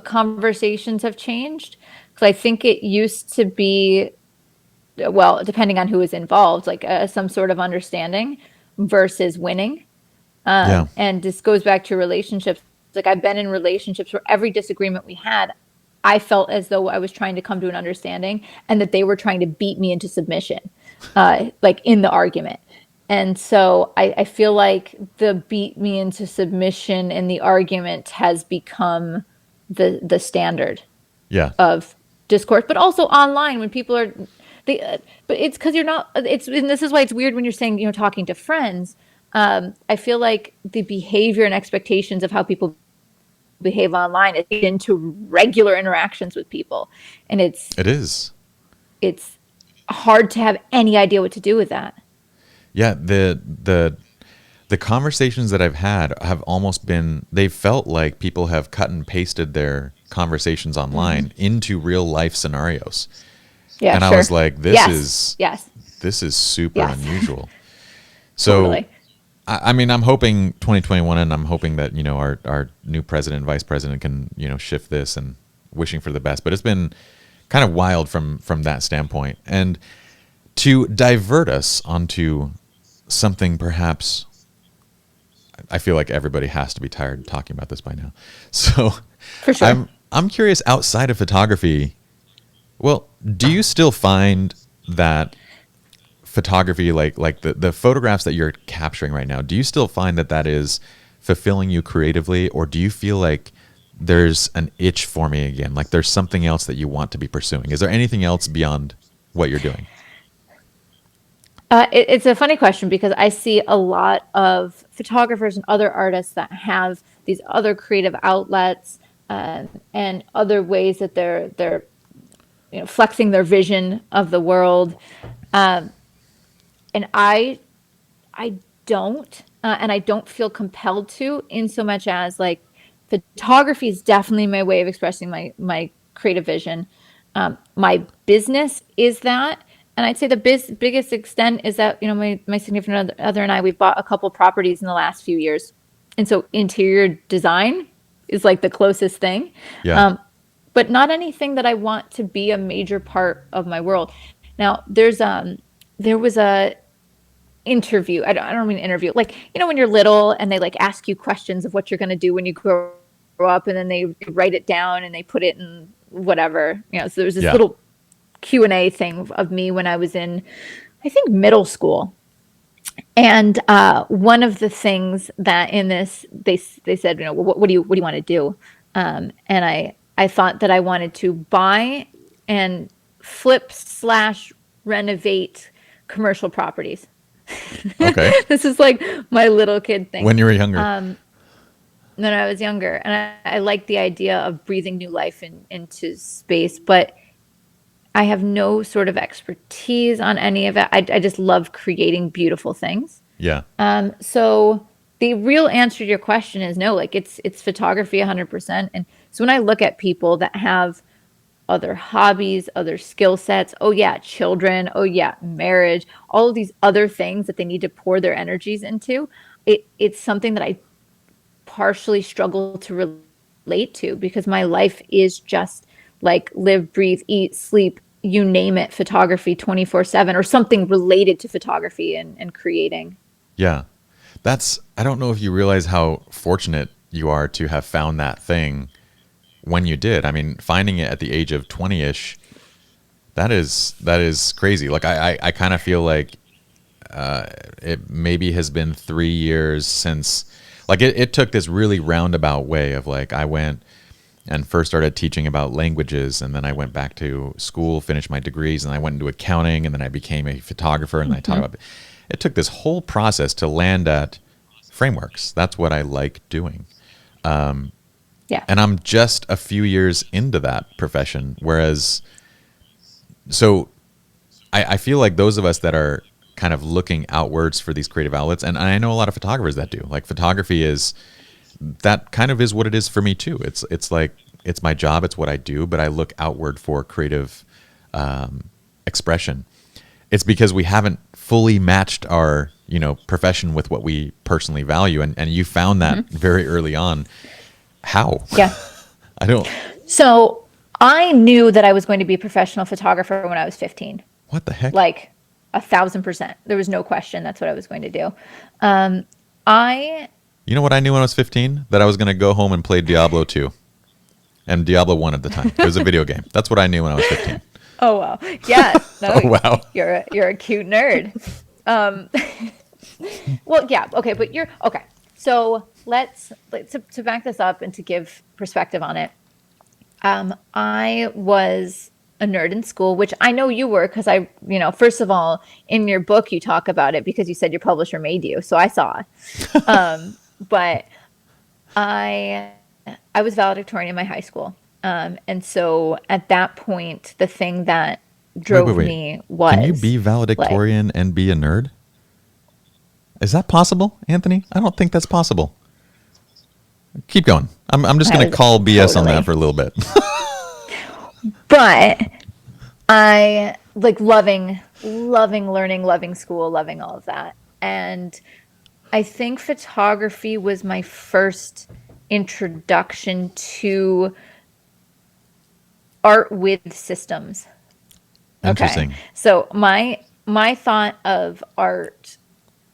S3: conversations have changed, because I think it used to be, well, depending on who is involved, some sort of understanding versus winning. And this goes back to relationships. I've been in relationships where every disagreement we had, I felt as though I was trying to come to an understanding, and that they were trying to beat me into submission, in the argument. And so I feel like the beat me into submission in the argument has become the standard of discourse, but also online when people are, but it's because you're not, and this is why it's weird when you're saying, talking to friends. I feel like the behavior and expectations of how people behave online is into regular interactions with people. And it's hard to have any idea what to do with that.
S2: Yeah. The conversations that I've had have almost been, they felt like people have cut and pasted their conversations online into real life scenarios. Yeah, and I was like, this is super unusual. So, totally. I mean, I'm hoping 2021, and I'm hoping that, our new president and vice president can, shift this, and wishing for the best. But it's been kind of wild from that standpoint. And to divert us onto something perhaps, I feel like everybody has to be tired of talking about this by now. So
S3: for sure.
S2: I'm curious, outside of photography, well, do you still find that photography, like the photographs that you're capturing right now, do you still find that is fulfilling you creatively, or do you feel like there's an itch for me again? Like there's something else that you want to be pursuing? Is there anything else beyond what you're doing?
S3: It's a funny question, because I see a lot of photographers and other artists that have these other creative outlets and other ways that they're flexing their vision of the world. And I don't, and I don't feel compelled to, in so much as photography is definitely my way of expressing my creative vision. My business is that. And I'd say the biggest extent is that, my significant other and I, we've bought a couple properties in the last few years. And so interior design is the closest thing.
S2: Yeah.
S3: But not anything that I want to be a major part of my world. Now, there was a interview. I don't mean interview. When you're little and they ask you questions of what you're going to do when you grow up, and then they write it down and they put it in whatever, so there was this little Q&A thing of me when I was in, I think, middle school. And one of the things that in this, they said, what do you want to do? And I thought that I wanted to buy and flip / renovate commercial properties.
S2: Okay.
S3: This is like my little kid thing.
S2: When you were younger.
S3: When I was younger, and I like the idea of breathing new life into space, but I have no sort of expertise on any of it. I just love creating beautiful things.
S2: Yeah.
S3: So the real answer to your question is no, like it's photography 100%. And so when I look at people that have other hobbies, other skill sets, oh yeah, children, oh yeah, marriage, all of these other things that they need to pour their energies into, it's something that I partially struggle to relate to because my life is just like live, breathe, eat, sleep, you name it, photography 24/7 or something related to photography and creating.
S2: Yeah. I don't know if you realize how fortunate you are to have found that thing when you did. I mean, finding it at the age of 20-ish, that is crazy. Like I kind of feel like it maybe has been 3 years since, like it took this really roundabout way of like, I went and first started teaching about languages, and then I went back to school, finished my degrees, and I went into accounting, and then I became a photographer, and I taught about it. Took this whole process to land at frameworks. That's what I like doing.
S3: Yeah.
S2: And I'm just a few years into that profession. Whereas, so I feel like those of us that are kind of looking outwards for these creative outlets, and I know a lot of photographers that do, like photography that kind of is what it is for me too. It's like, it's my job, it's what I do, but I look outward for creative expression. It's because we haven't fully matched our, profession with what we personally value. And you found that very early on. How?
S3: Yeah.
S2: I don't.
S3: So I knew that I was going to be a professional photographer when I was 15.
S2: What the heck?
S3: Like 1,000%. There was no question. That's what I was going to do.
S2: You know what I knew when I was 15? That I was going to go home and play Diablo 2. And Diablo 1 at the time. It was a video game. That's what I knew when I was 15.
S3: Oh, wow. Yeah. No,
S2: Oh, wow.
S3: You're a cute nerd. Well, yeah. Okay. But okay. So let's to back this up and to give perspective on it. I was a nerd in school, which I know you were because first of all, in your book, you talk about it because you said your publisher made you. So I saw it. But I was valedictorian in my high school. And so at that point, the thing that drove
S2: Wait.
S3: me was...
S2: Can you be valedictorian and be a nerd? Is that possible, Anthony? I don't think that's possible. Keep going. I'm just going to call BS on that for a little bit.
S3: But I like loving learning, loving school, loving all of that. And I think photography was my first introduction to art with systems.
S2: Interesting.
S3: Okay. So my thought of art,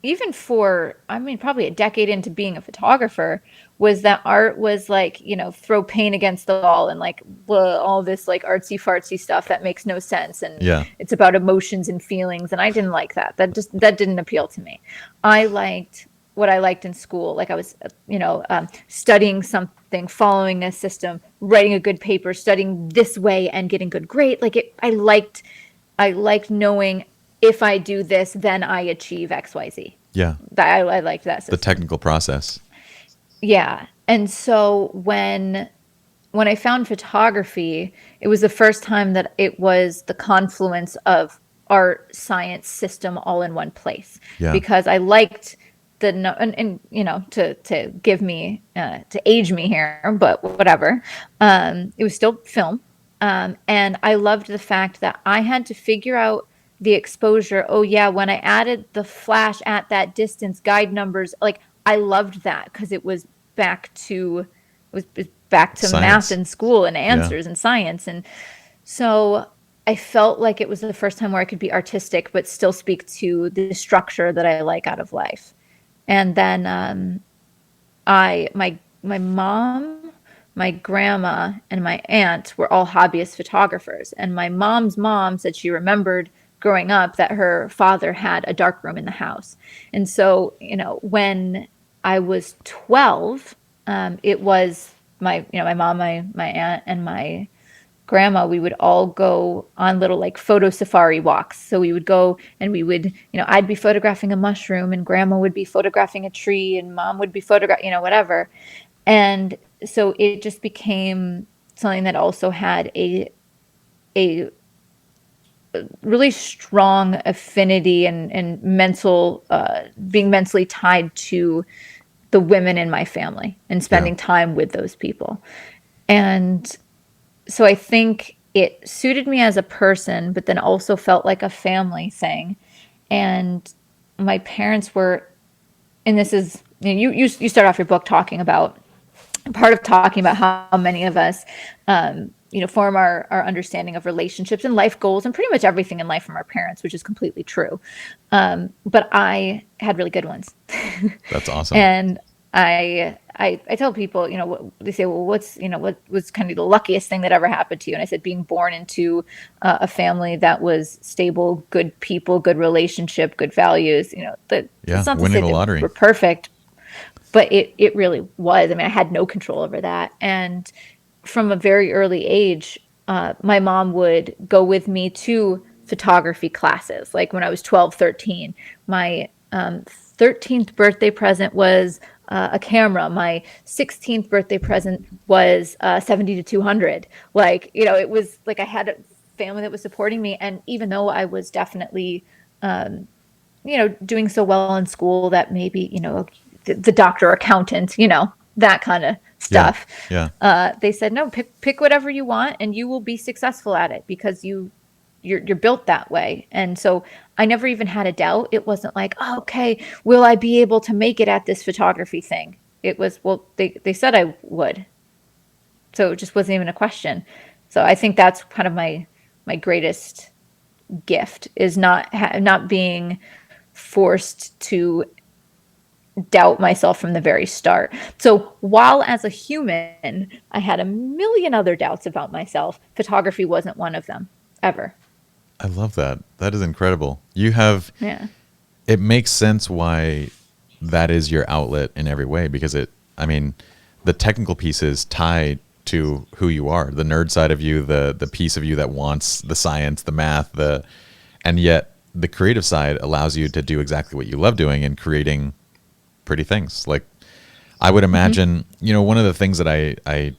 S3: even for, probably a decade into being a photographer, was that art was like, throw paint against the wall and like all this like artsy fartsy stuff that makes no sense. And it's about emotions and feelings. And I didn't like that. That didn't appeal to me. I liked what I liked in school. Like I was, studying something, following a system, writing a good paper, studying this way and getting good grade. Like I liked knowing if I do this, then I achieve XYZ.
S2: Yeah.
S3: I liked that system.
S2: The technical process.
S3: Yeah. And so when I found photography, it was the first time that it was the confluence of art, science, system all in one place.
S2: Yeah.
S3: Because I liked to give me, to age me here, but whatever. It was still film. And I loved the fact that I had to figure out the exposure. Oh yeah, when I added the flash at that distance, guide numbers, like I loved that because it was back to science. Math in school and answers and science. And so I felt like it was the first time where I could be artistic but still speak to the structure that I like out of life. And then my mom, my grandma, and my aunt were all hobbyist photographers. And my mom's mom said she remembered growing up that her father had a darkroom in the house. And so, when I was 12, it was my mom, my aunt, and my grandma, we would all go on little like photo safari walks. So we would go and we would, I'd be photographing a mushroom and grandma would be photographing a tree and mom would be photographing, whatever. And so it just became something that also had a really strong affinity and mental, being mentally tied to the women in my family and spending time with those people. And so I think it suited me as a person, but then also felt like a family thing. And my parents were, and this is, you start off your book talking about how many of us, form our understanding of relationships and life goals and pretty much everything in life from our parents, which is completely true. But I had really good ones.
S2: That's awesome.
S3: And I tell people, they say, well, what was kind of the luckiest thing that ever happened to you? And I said, being born into a family that was stable, good people, good relationship, good values, it's not to
S2: winning
S3: say
S2: the lottery.
S3: We're perfect, but it really was. I mean, I had no control over that. And from a very early age, my mom would go with me to photography classes. Like when I was 12, 13, my 13th birthday present was a camera. My 16th birthday present was 70 to 200. Like, it was like I had a family that was supporting me. And even though I was definitely, doing so well in school that maybe, the doctor, accountant, that kind of stuff.
S2: Yeah.
S3: They said, no, pick whatever you want and you will be successful at it because you're built that way. And so I never even had a doubt. It wasn't like, oh, okay, will I be able to make it at this photography thing? It was, well, they said I would. So it just wasn't even a question. So I think that's kind of my greatest gift is not being forced to doubt myself from the very start. So while as a human, I had a million other doubts about myself, photography wasn't one of them ever.
S2: I love that. That is incredible. It makes sense why that is your outlet in every way because the technical pieces tie to who you are, the nerd side of you, the piece of you that wants the science, the math, and yet the creative side allows you to do exactly what you love doing and creating pretty things. Like I would imagine, one of the things that I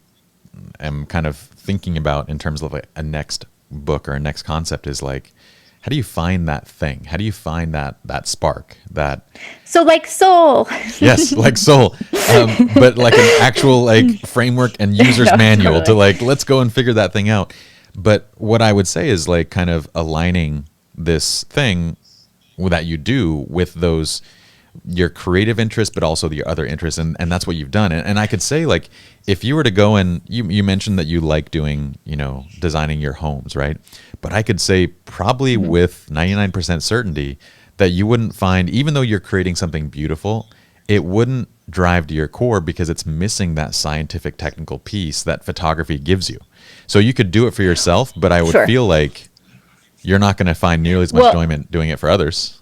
S2: am kind of thinking about in terms of like a next book or a next concept is like, how do you find that thing? How do you find that spark?
S3: So like soul.
S2: Yes, like soul, but like an actual like framework and user's manual to like, let's go and figure that thing out. But what I would say is like kind of aligning this thing that you do with your creative interests, but also the other interests. And that's what you've done. And I could say like, if you were to go and you mentioned that you like doing, designing your homes, right? But I could say probably with 99% certainty that you wouldn't find, even though you're creating something beautiful, it wouldn't drive to your core because it's missing that scientific technical piece that photography gives you. So you could do it for yourself, but I would feel like you're not going to find nearly as much enjoyment doing it for others.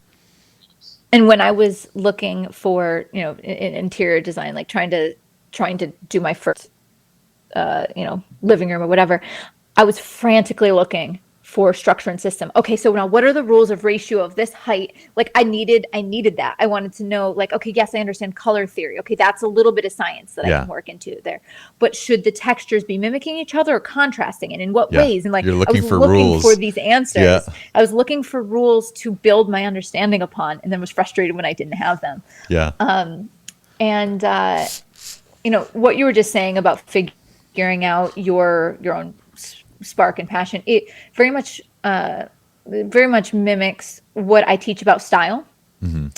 S3: And when I was looking for, in interior design, like trying to do my first, living room or whatever, I was frantically looking for structure and system. Okay, so now what are the rules of ratio of this height? Like I needed that. I wanted to know, like, okay, yes, I understand color theory. Okay, that's a little bit of science that I can work into there. But should the textures be mimicking each other or contrasting, and in what ways? And like
S2: you're looking
S3: I was
S2: for
S3: looking
S2: rules.
S3: for these answers.
S2: Yeah.
S3: I was looking for rules to build my understanding upon, and then was frustrated when I didn't have them.
S2: Yeah.
S3: And what you were just saying about figuring out your own spark and passion, it very much mimics what I teach about style.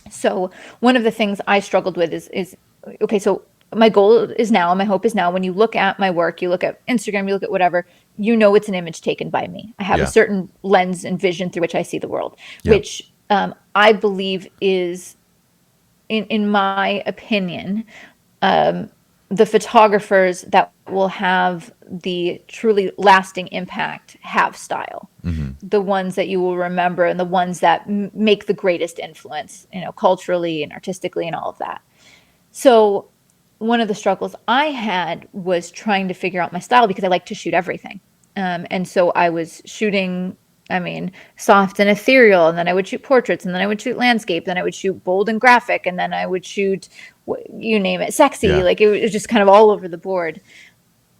S3: So one of the things I struggled with is okay, so my goal is now, my hope is now, when you look at my work, you look at Instagram, you look at whatever, it's an image taken by me. I have a certain lens and vision through which I see the world, which I believe is, in my opinion, the photographers that will have the truly lasting impact have style. The ones that you will remember and the ones that make the greatest influence, culturally and artistically and all of that. So one of the struggles I had was trying to figure out my style because I like to shoot everything. And so I was shooting, I mean, soft and ethereal, and then I would shoot portraits, and then I would shoot landscape, then I would shoot bold and graphic, and then I would shoot, you name it, sexy.
S2: Yeah.
S3: Like it was just kind of all over the board.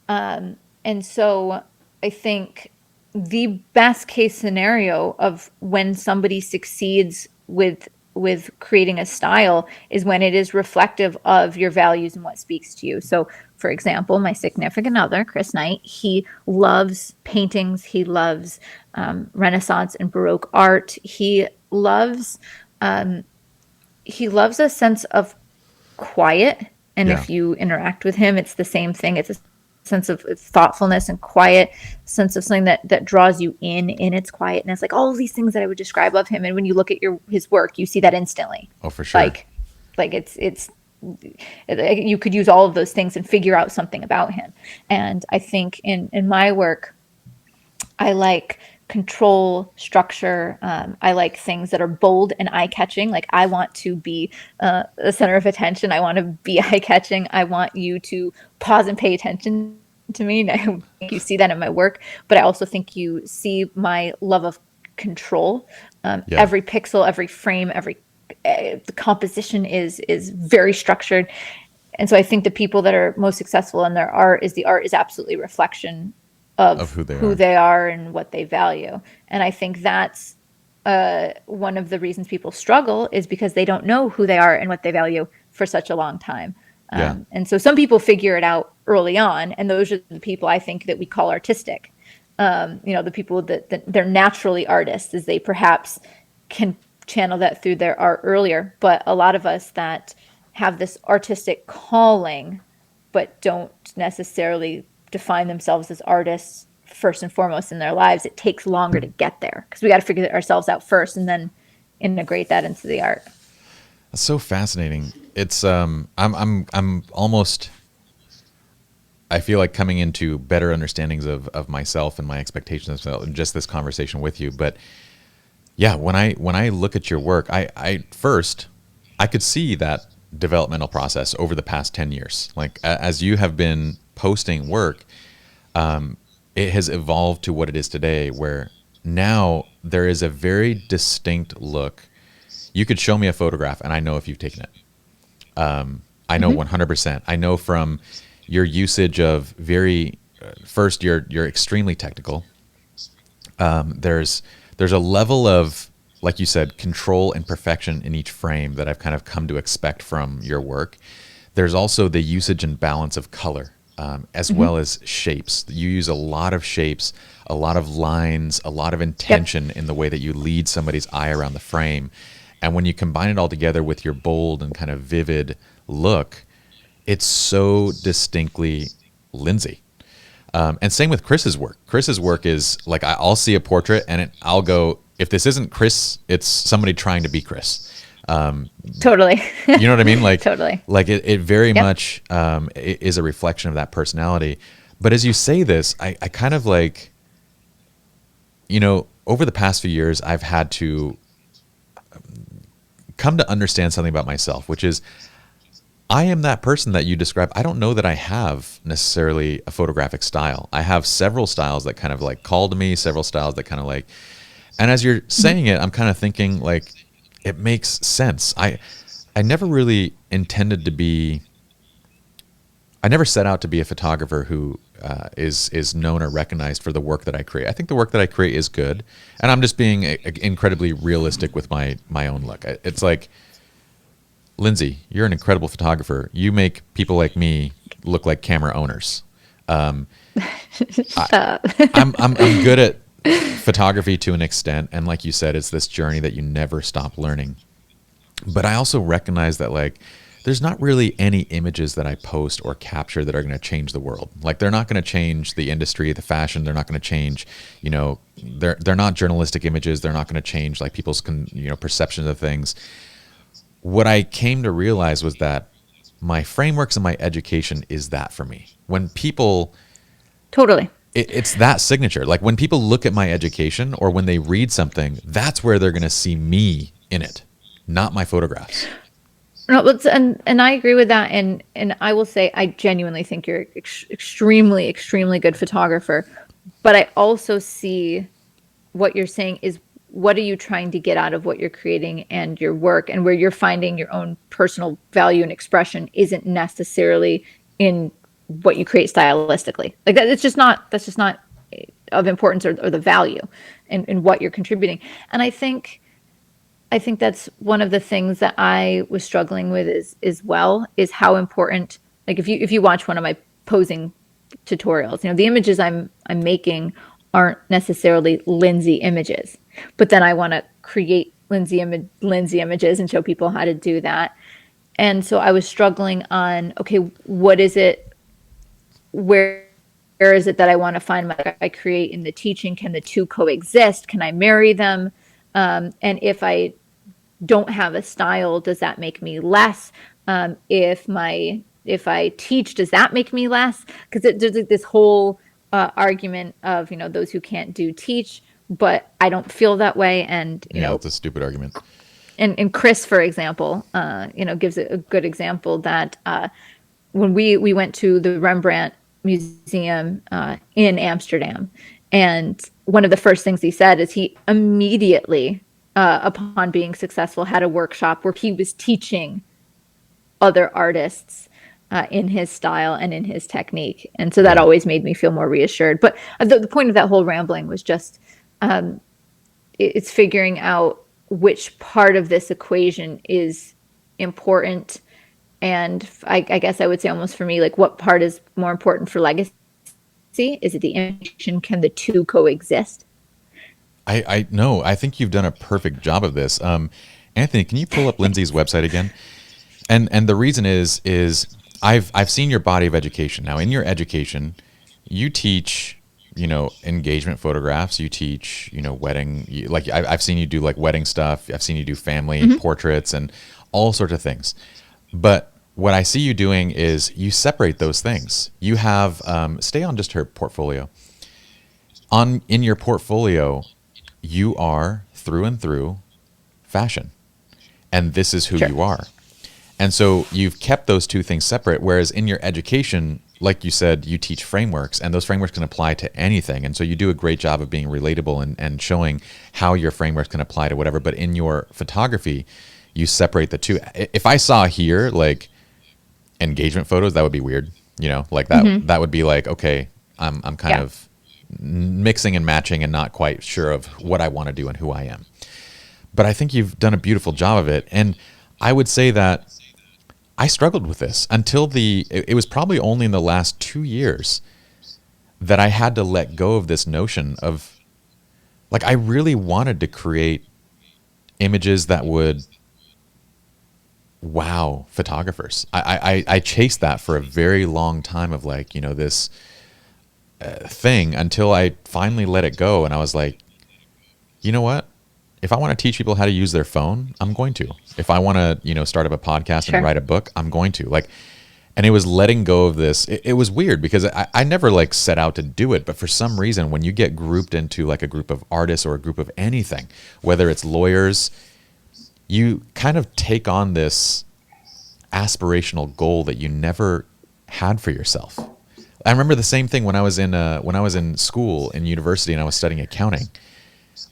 S3: And so I think the best case scenario of when somebody succeeds with creating a style is when it is reflective of your values and what speaks to you. So, for example, my significant other, Chris Knight, he loves paintings. He loves Renaissance and Baroque art. He loves a sense of quiet. And
S2: Yeah.
S3: if you interact with him, it's the same thing. It's a sense of thoughtfulness and quiet, sense of something that draws you in its quietness, like all of these things that I would describe of him. And when you look at his work, you see that instantly.
S2: Oh, for sure.
S3: Like it's you could use all of those things and figure out something about him. And I think in my work, I like control, structure. I like things that are bold and eye-catching. Like I want to be the center of attention. I want to be eye-catching. I want you to pause and pay attention to me. And I think you see that in my work, but I also think you see my love of control. Every pixel, every frame, the composition is very structured. And so I think the people that are most successful in their art is absolutely reflection of who they are and what they value. And I think that's one of the reasons people struggle is because they don't know who they are and what they value for such a long time. And so some people figure it out early on, and those are the people I think that we call artistic. The people that they're naturally artists, is they perhaps can channel that through their art earlier. But a lot of us that have this artistic calling, but don't necessarily define themselves as artists first and foremost in their lives, it takes longer to get there because we got to figure ourselves out first and then integrate that into the art.
S2: That's so fascinating. It's I'm almost, I feel like coming into better understandings of myself and my expectations of just this conversation with you. But yeah, when I look at your work, I could see that developmental process over the past 10 years. Like as you have been posting work, it has evolved to what it is today, where now there is a very distinct look. You could show me a photograph and I know if you've taken it. I know 100%. I know from your usage of first you're extremely technical. There's a level of, like you said, control and perfection in each frame that I've kind of come to expect from your work. There's also the usage and balance of color, as well as shapes. You use a lot of shapes, a lot of lines, a lot of intention in the way that you lead somebody's eye around the frame. And when you combine it all together with your bold and kind of vivid look, it's so distinctly Lindsay. And same with Chris's work. Chris's work is like, I'll see a portrait and I'll go, if this isn't Chris, it's somebody trying to be Chris.
S3: Totally.
S2: You know what I mean? Like,
S3: totally.
S2: Like it very much is a reflection of that personality. But as you say this, I kind of like, over the past few years, I've had to come to understand something about myself, which is I am that person that you describe. I don't know that I have necessarily a photographic style. I have several styles that kind of like call to me, several styles that kind of like, and as you're saying it, I'm kind of thinking like, it makes sense. I never really intended to be, I never set out to be a photographer who is known or recognized for the work that I create. I think the work that I create is good, and I'm just being incredibly realistic with my own look. It's like, Lindsay, you're an incredible photographer. You make people like me look like camera owners. I'm good at photography to an extent, and like you said, it's this journey that you never stop learning. But I also recognize that like there's not really any images that I post or capture that are going to change the world. Like they're not going to change the industry, the fashion. They're not going to change, they're not journalistic images. They're not going to change like people's perceptions of things. What I came to realize was that my frameworks and my education is that for me. When people
S3: Totally.
S2: It's that signature. Like when people look at my education or when they read something, that's where they're going to see me in it, not my photographs.
S3: No, and I agree with that. And I will say, I genuinely think you're extremely, extremely good photographer. But I also see what you're saying is, what are you trying to get out of what you're creating and your work, and where you're finding your own personal value and expression isn't necessarily in what you create stylistically. Like that, that's just not of importance, or the value in what you're contributing. And I think that's one of the things that I was struggling with is how important, like if you watch one of my posing tutorials, the images I'm making aren't necessarily Lindsay images, but then I want to create Lindsay images and show people how to do that. And so I was struggling on, okay, what is it, where is it that I want to find I create in the teaching? Can the two coexist? Can I marry them? And if I don't have a style, does that make me less? If I teach, does that make me less? Because there's like this whole argument of those who can't do teach, but I don't feel that way. And
S2: it's a stupid argument.
S3: And Chris, for example, gives a good example that when we went to the Rembrandt Museum in Amsterdam, and one of the first things he said is he immediately, upon being successful, had a workshop where he was teaching other artists in his style and in his technique. And so that always made me feel more reassured. But the point of that whole rambling was just it's figuring out which part of this equation is important. And I guess I would say, almost for me, like, what part is more important for legacy? Is it the imitation? Can the two coexist?
S2: I know. I think you've done a perfect job of this. Anthony, can you pull up Lindsay's website again? And the reason is I've seen your body of education. Now, in your education, you teach, engagement photographs. You teach, wedding. I've seen you do like wedding stuff. I've seen you do family portraits and all sorts of things. But what I see you doing is you separate those things. You have stay on just her portfolio. In your portfolio, you are through and through fashion, and this is who you are. And so you've kept those two things separate, whereas in your education, like you said, you teach frameworks, and those frameworks can apply to anything. And so you do a great job of being relatable and showing how your frameworks can apply to whatever. But in your photography, you separate the two. If I saw here like engagement photos, that would be weird. Like that that would be like, okay, I'm kind of mixing and matching and not quite sure of what I want to do and who I am. But I think you've done a beautiful job of it. And I would say that I struggled with this until it was probably only in the last 2 years that I had to let go of this notion of, like, I really wanted to create images that would wow photographers. I chased that for a very long time of like, this thing, until I finally let it go. And I was like, you know what? If I want to teach people how to use their phone, I'm going to. If I want to, start up a podcast and write a book, I'm going to. Like, and it was letting go of this. It was weird because I never like set out to do it. But for some reason, when you get grouped into like a group of artists or a group of anything, whether it's lawyers, you kind of take on this aspirational goal that you never had for yourself. I remember the same thing when I was in school, in university, and I was studying accounting.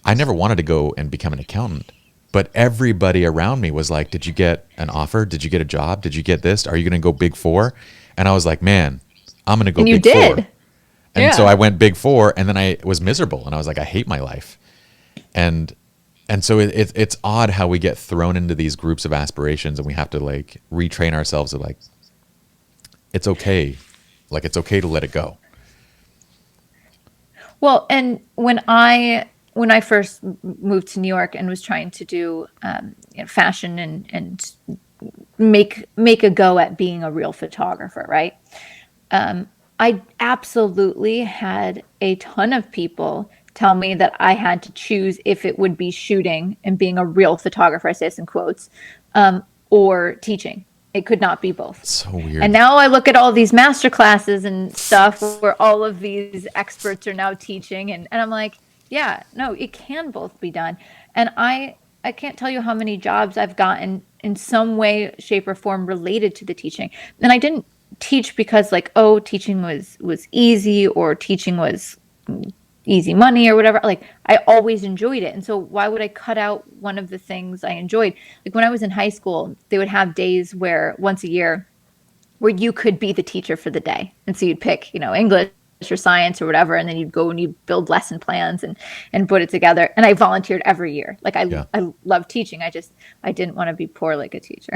S2: I never wanted to go and become an accountant, but everybody around me was like, did you get an offer? Did you get a job? Did you get this? Are you going to go Big Four? And I was like, man, I'm going to go Big Four. And so I went Big Four, and then I was miserable, and I was like, I hate my life. And so it's odd how we get thrown into these groups of aspirations, and we have to like retrain ourselves to like, it's okay. Like, it's okay to let it go.
S3: Well, and when I first moved to New York and was trying to do fashion and make a go at being a real photographer, right? I absolutely had a ton of people tell me that I had to choose if it would be shooting and being a real photographer, I say this in quotes, or teaching. It could not be both.
S2: It's so weird.
S3: And now I look at all these master classes and stuff where all of these experts are now teaching, and I'm like, yeah, no, it can both be done. And I can't tell you how many jobs I've gotten in some way, shape, or form related to the teaching. And I didn't teach because like, oh, teaching was easy, or teaching was easy money or whatever. Like, I always enjoyed it. And so why would I cut out one of the things I enjoyed? Like, when I was in high school, they would have days where once a year where you could be the teacher for the day. And so you'd pick, English or science or whatever, and then you'd go and you'd build lesson plans and put it together. And I volunteered every year. Like, I love teaching. I didn't want to be poor like a teacher.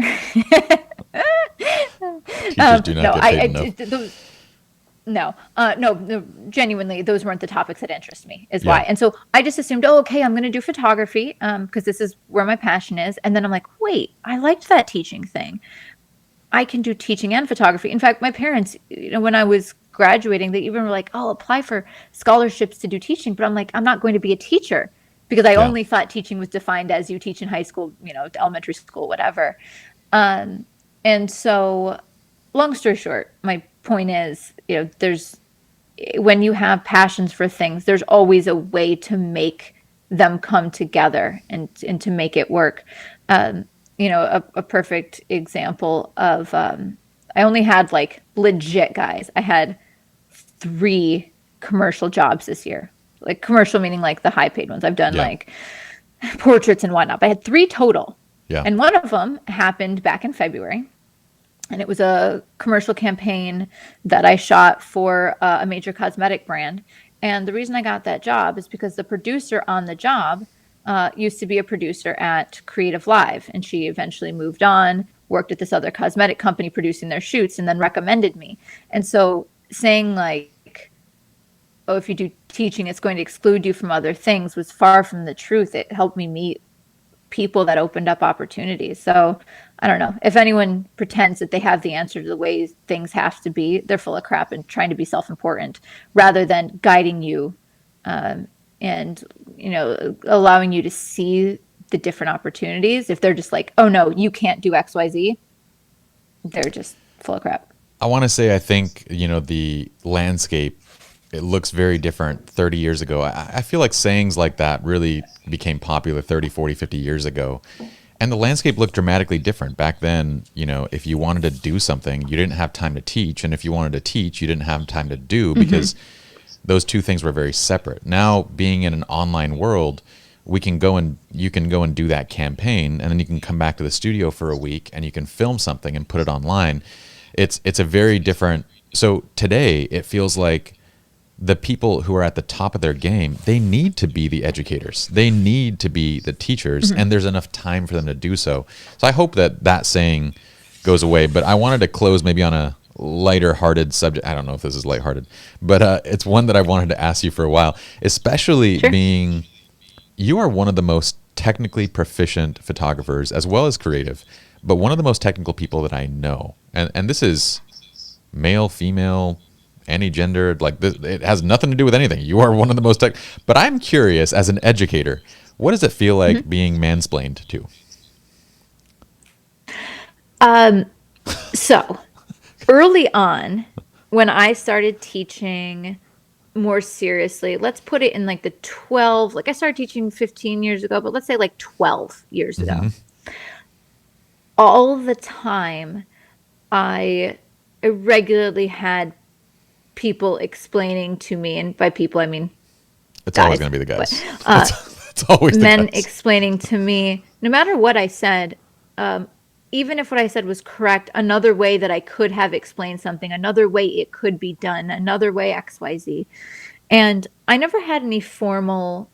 S2: Teachers do not get paid enough.
S3: No, genuinely, those weren't the topics that interest me, is why. And so I just assumed, okay, I'm going to do photography because this is where my passion is. And then I'm like, wait, I liked that teaching thing. I can do teaching and photography. In fact, my parents, when I was graduating, they even were like, oh, apply for scholarships to do teaching. But I'm like, I'm not going to be a teacher because I only thought teaching was defined as you teach in high school, elementary school, whatever. And so long story short, my point is, when you have passions for things, there's always a way to make them come together and to make it work. A perfect example of, I only had like legit guys. I had 3 commercial jobs this year, like commercial meaning like the high paid ones. I've done like portraits and whatnot, but I had 3 total. Yeah. And one of them happened back in February. And it was a commercial campaign that I shot for a major cosmetic brand. And the reason I got that job is because the producer on the job used to be a producer at Creative Live. And she eventually moved on, worked at this other cosmetic company producing their shoots, and then recommended me. And so saying like, oh, if you do teaching, it's going to exclude you from other things was far from the truth. It helped me meet people that opened up opportunities. So I don't know, if anyone pretends that they have the answer to the way things have to be, they're full of crap and trying to be self-important rather than guiding you and allowing you to see the different opportunities. If they're just like, oh no, you can't do XYZ, they're just full of crap.
S2: I want to say, I think, the landscape, it looks very different 30 years ago. I feel like sayings like that really became popular 30, 40, 50 years ago. And the landscape looked dramatically different. Back then, if you wanted to do something, you didn't have time to teach. And if you wanted to teach, you didn't have time to do, because those two things were very separate. Now, being in an online world, you can go and do that campaign, and then you can come back to the studio for a week and you can film something and put it online. It's a very different. So today it feels like the people who are at the top of their game, they need to be the educators. They need to be the teachers, and there's enough time for them to do so. So I hope that saying goes away. But I wanted to close maybe on a lighter-hearted subject. I don't know if this is lighthearted, but it's one that I wanted to ask you for a while, especially being you are one of the most technically proficient photographers as well as creative, but one of the most technical people that I know. And this is male, female, any gender, like this, it has nothing to do with anything. You are one of the most but I'm curious, as an educator, what does it feel like being mansplained to?
S3: So early on, when I started teaching more seriously, let's put it in like the 12, like I started teaching 15 years ago, but let's say like 12 years ago. All the time, I regularly had people explaining to me, and by people I mean
S2: it's
S3: guys,
S2: always going to be the guys.
S3: But,
S2: it's always
S3: men
S2: the guys.
S3: explaining to me, no matter what I said, even if what I said was correct, another way that I could have explained something, another way it could be done, another way XYZ. And I never had any formal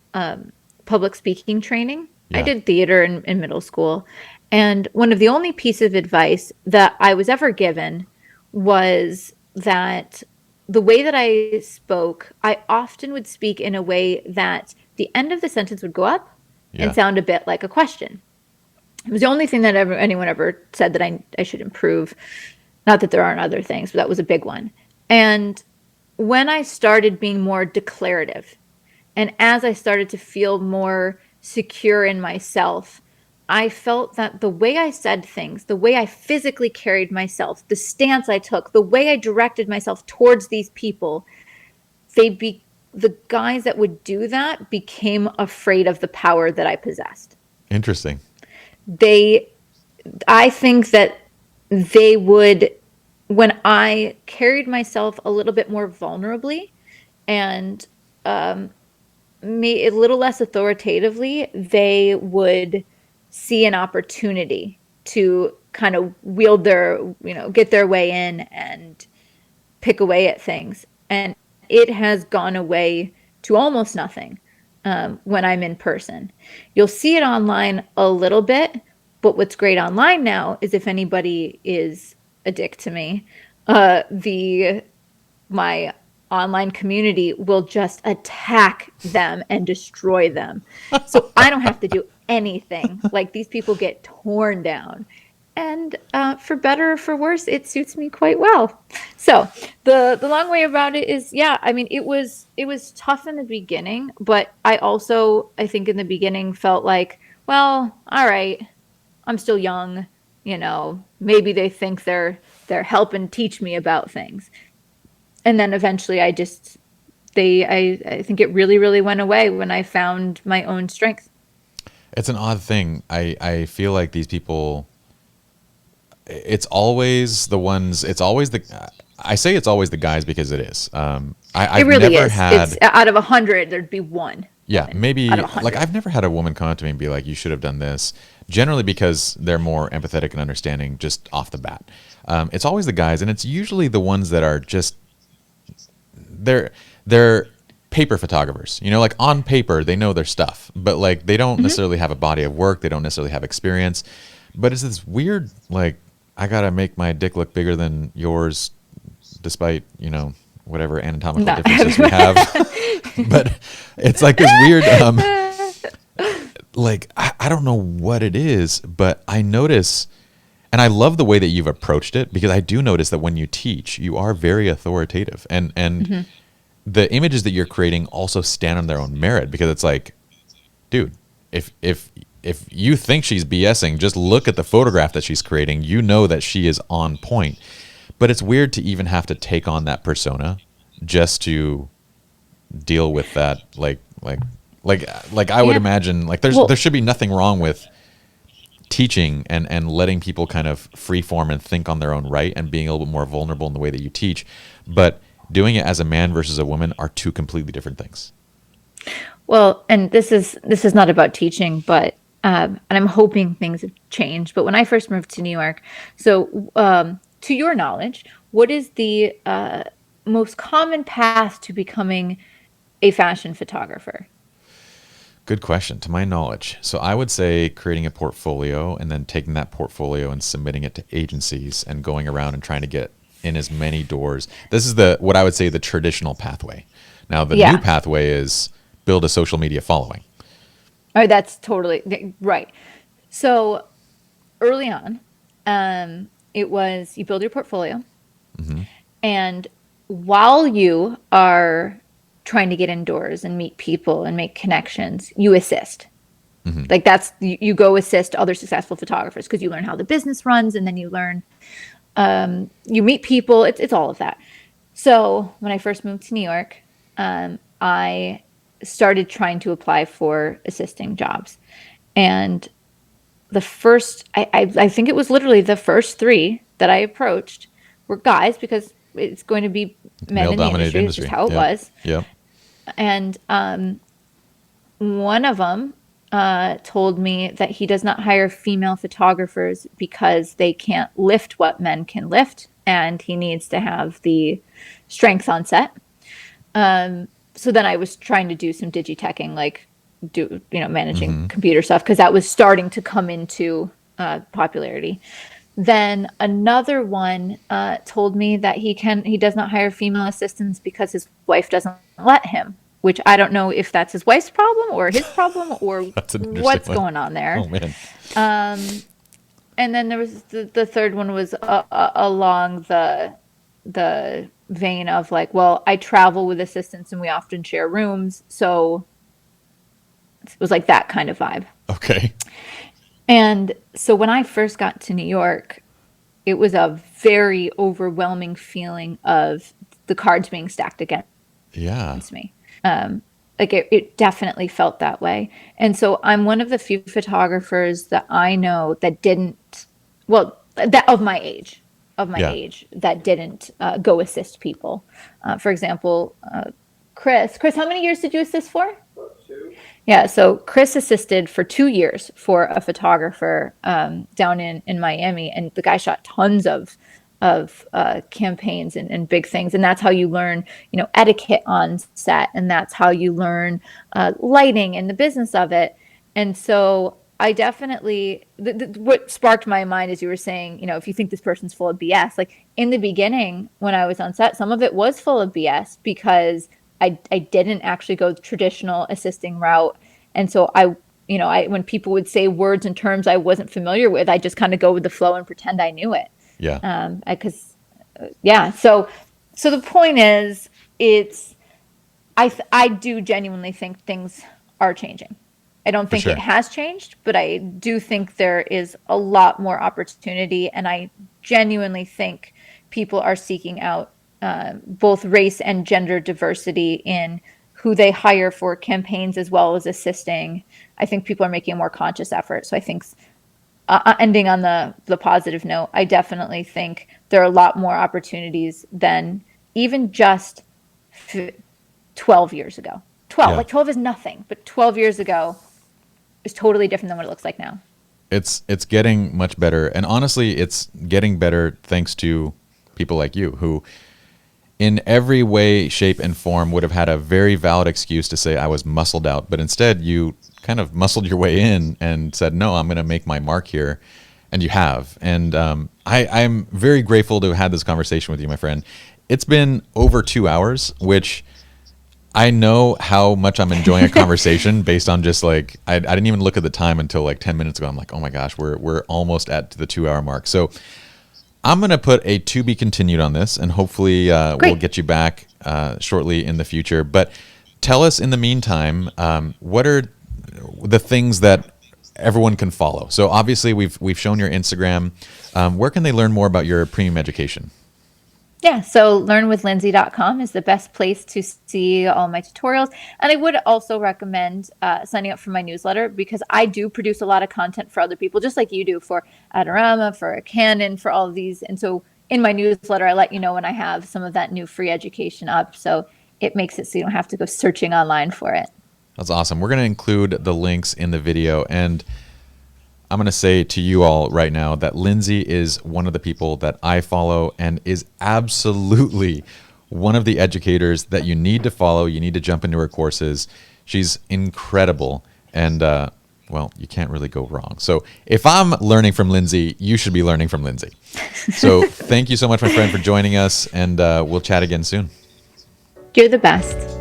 S3: public speaking training. I did theater in middle school. And one of the only pieces of advice that I was ever given was that the way that I spoke, I often would speak in a way that the end of the sentence would go up and sound a bit like a question. It was the only thing that anyone ever said that I should improve. Not that there aren't other things, but that was a big one. And when I started being more declarative, and as I started to feel more secure in myself, I felt that the way I said things, the way I physically carried myself, the stance I took, the way I directed myself towards these people, the guys that would do that became afraid of the power that I possessed.
S2: Interesting.
S3: I think that they would, when I carried myself a little bit more vulnerably and a little less authoritatively, they would see an opportunity to kind of wield their, get their way in and pick away at things. And it has gone away to almost nothing when I'm in person. You'll see it online a little bit, but what's great online now is if anybody is a dick to me, my online community will just attack them and destroy them. So I don't have to do anything. Like, these people get torn down. And for better or for worse, it suits me quite well. So the long way about it is, yeah, I mean, it was tough in the beginning, but I think in the beginning felt like, well, all right, I'm still young, maybe they think they're helping teach me about things. And then eventually I think it really, really went away when I found my own strength.
S2: It's an odd thing. I feel like these people, it's always the ones, I say it's always the guys because it is. I've
S3: it really
S2: never
S3: is.
S2: had,
S3: it's out of 100, there'd be one.
S2: yeah, maybe,
S3: out of 100.
S2: like, I've never had a woman come up to me and be like, you should have done this, generally because they're more empathetic and understanding just off the bat. It's always the guys, and it's usually the ones that are just, they're paper photographers, like on paper, they know their stuff, but like they don't necessarily have a body of work. They don't necessarily have experience, but it's this weird, like, I got to make my dick look bigger than yours, despite, whatever anatomical differences we have. But it's like this weird, like, I don't know what it is, but I notice, and I love the way that you've approached it, because I do notice that when you teach, you are very authoritative, and the images that you're creating also stand on their own merit, because it's like, dude, if you think she's BSing, just look at the photograph that she's creating. You know that she is on point. But it's weird to even have to take on that persona just to deal with that. Like I would imagine, like, there should be nothing wrong with teaching and letting people kind of freeform and think on their own right and being a little bit more vulnerable in the way that you teach. But doing it as a man versus a woman are two completely different things.
S3: Well, and this is not about teaching, but and I'm hoping things have changed. But when I first moved to New York, so to your knowledge, what is the most common path to becoming a fashion photographer?
S2: Good question. To my knowledge, so I would say creating a portfolio and then taking that portfolio and submitting it to agencies and going around and trying to get in as many doors. This is what I would say the traditional pathway. Now, the new pathway is build a social media following.
S3: Oh, that's totally right. So early on, it was you build your portfolio, and while you are trying to get indoors and meet people and make connections, you assist. Like, that's you go assist other successful photographers, because you learn how the business runs, and then you learn, you meet people. It's all of that. So when I first moved to New York, I started trying to apply for assisting jobs, and the first, I think it was literally the first 3 that I approached were guys, because it's going to be men in the industry. It's just how it was.
S2: Yeah.
S3: And one of them told me that he does not hire female photographers because they can't lift what men can lift, and he needs to have the strength on set. So then I was trying to do some digiteching, like managing computer stuff, because that was starting to come into popularity. Then another one told me that he does not hire female assistants because his wife doesn't let him, which I don't know if that's his wife's problem or his problem or what's going on there.
S2: Oh, man.
S3: And then there was the third one was along the vein of like, well, I travel with assistants and we often share rooms. So it was like that kind of vibe.
S2: Okay.
S3: And so when I first got to New York, it was a very overwhelming feeling of the cards being stacked against me. Like it definitely felt that way. And so I'm one of the few photographers that I know that didn't, that of my age, that didn't go assist people. For example, Chris. Chris, how many years did you assist for? Yeah, so Chris assisted for 2 years for a photographer down in Miami, and the guy shot tons of campaigns and big things, and that's how you learn, etiquette on set, and that's how you learn lighting and the business of it. And so I definitely, what sparked my mind as you were saying, if you think this person's full of BS, like in the beginning when I was on set, some of it was full of BS because I didn't actually go the traditional assisting route. And so I when people would say words and terms I wasn't familiar with, I just kind of go with the flow and pretend I knew it.
S2: Yeah.
S3: So the point is, I do genuinely think things are changing. I don't think
S2: sure.
S3: it has changed, but I do think there is a lot more opportunity, and I genuinely think people are seeking out both race and gender diversity in who they hire for campaigns as well as assisting. I think people are making a more conscious effort. So I think, ending on the positive note, I definitely think there are a lot more opportunities than even just 12 years ago. 12 is nothing, but 12 years ago is totally different than what it looks like now.
S2: It's getting much better. And honestly, it's getting better thanks to people like you who in every way, shape, and form would have had a very valid excuse to say I was muscled out. But instead, you kind of muscled your way in and said, no, I'm going to make my mark here. And you have. And I'm very grateful to have had this conversation with you, my friend. It's been over 2 hours, which I know how much I'm enjoying a conversation based on just like, I didn't even look at the time until like 10 minutes ago. I'm like, oh my gosh, we're almost at the 2 hour mark. So I'm going to put a to be continued on this, and hopefully we'll get you back shortly in the future. But tell us in the meantime, what are the things that everyone can follow? So obviously we've shown your Instagram. Where can they learn more about your premium education?
S3: Yeah, so learnwithlindsay.com is the best place to see all my tutorials. And I would also recommend signing up for my newsletter, because I do produce a lot of content for other people, just like you do, for Adorama, for Canon, for all of these. And so in my newsletter, I let you know when I have some of that new free education up. So it makes it so you don't have to go searching online for it.
S2: That's awesome. We're going to include the links in the video. And I'm going to say to you all right now that Lindsay is one of the people that I follow and is absolutely one of the educators that you need to follow. You need to jump into her courses. She's incredible. And, well, you can't really go wrong. So if I'm learning from Lindsay, you should be learning from Lindsay. So thank you so much, my friend, for joining us. And we'll chat again soon.
S3: You're the best.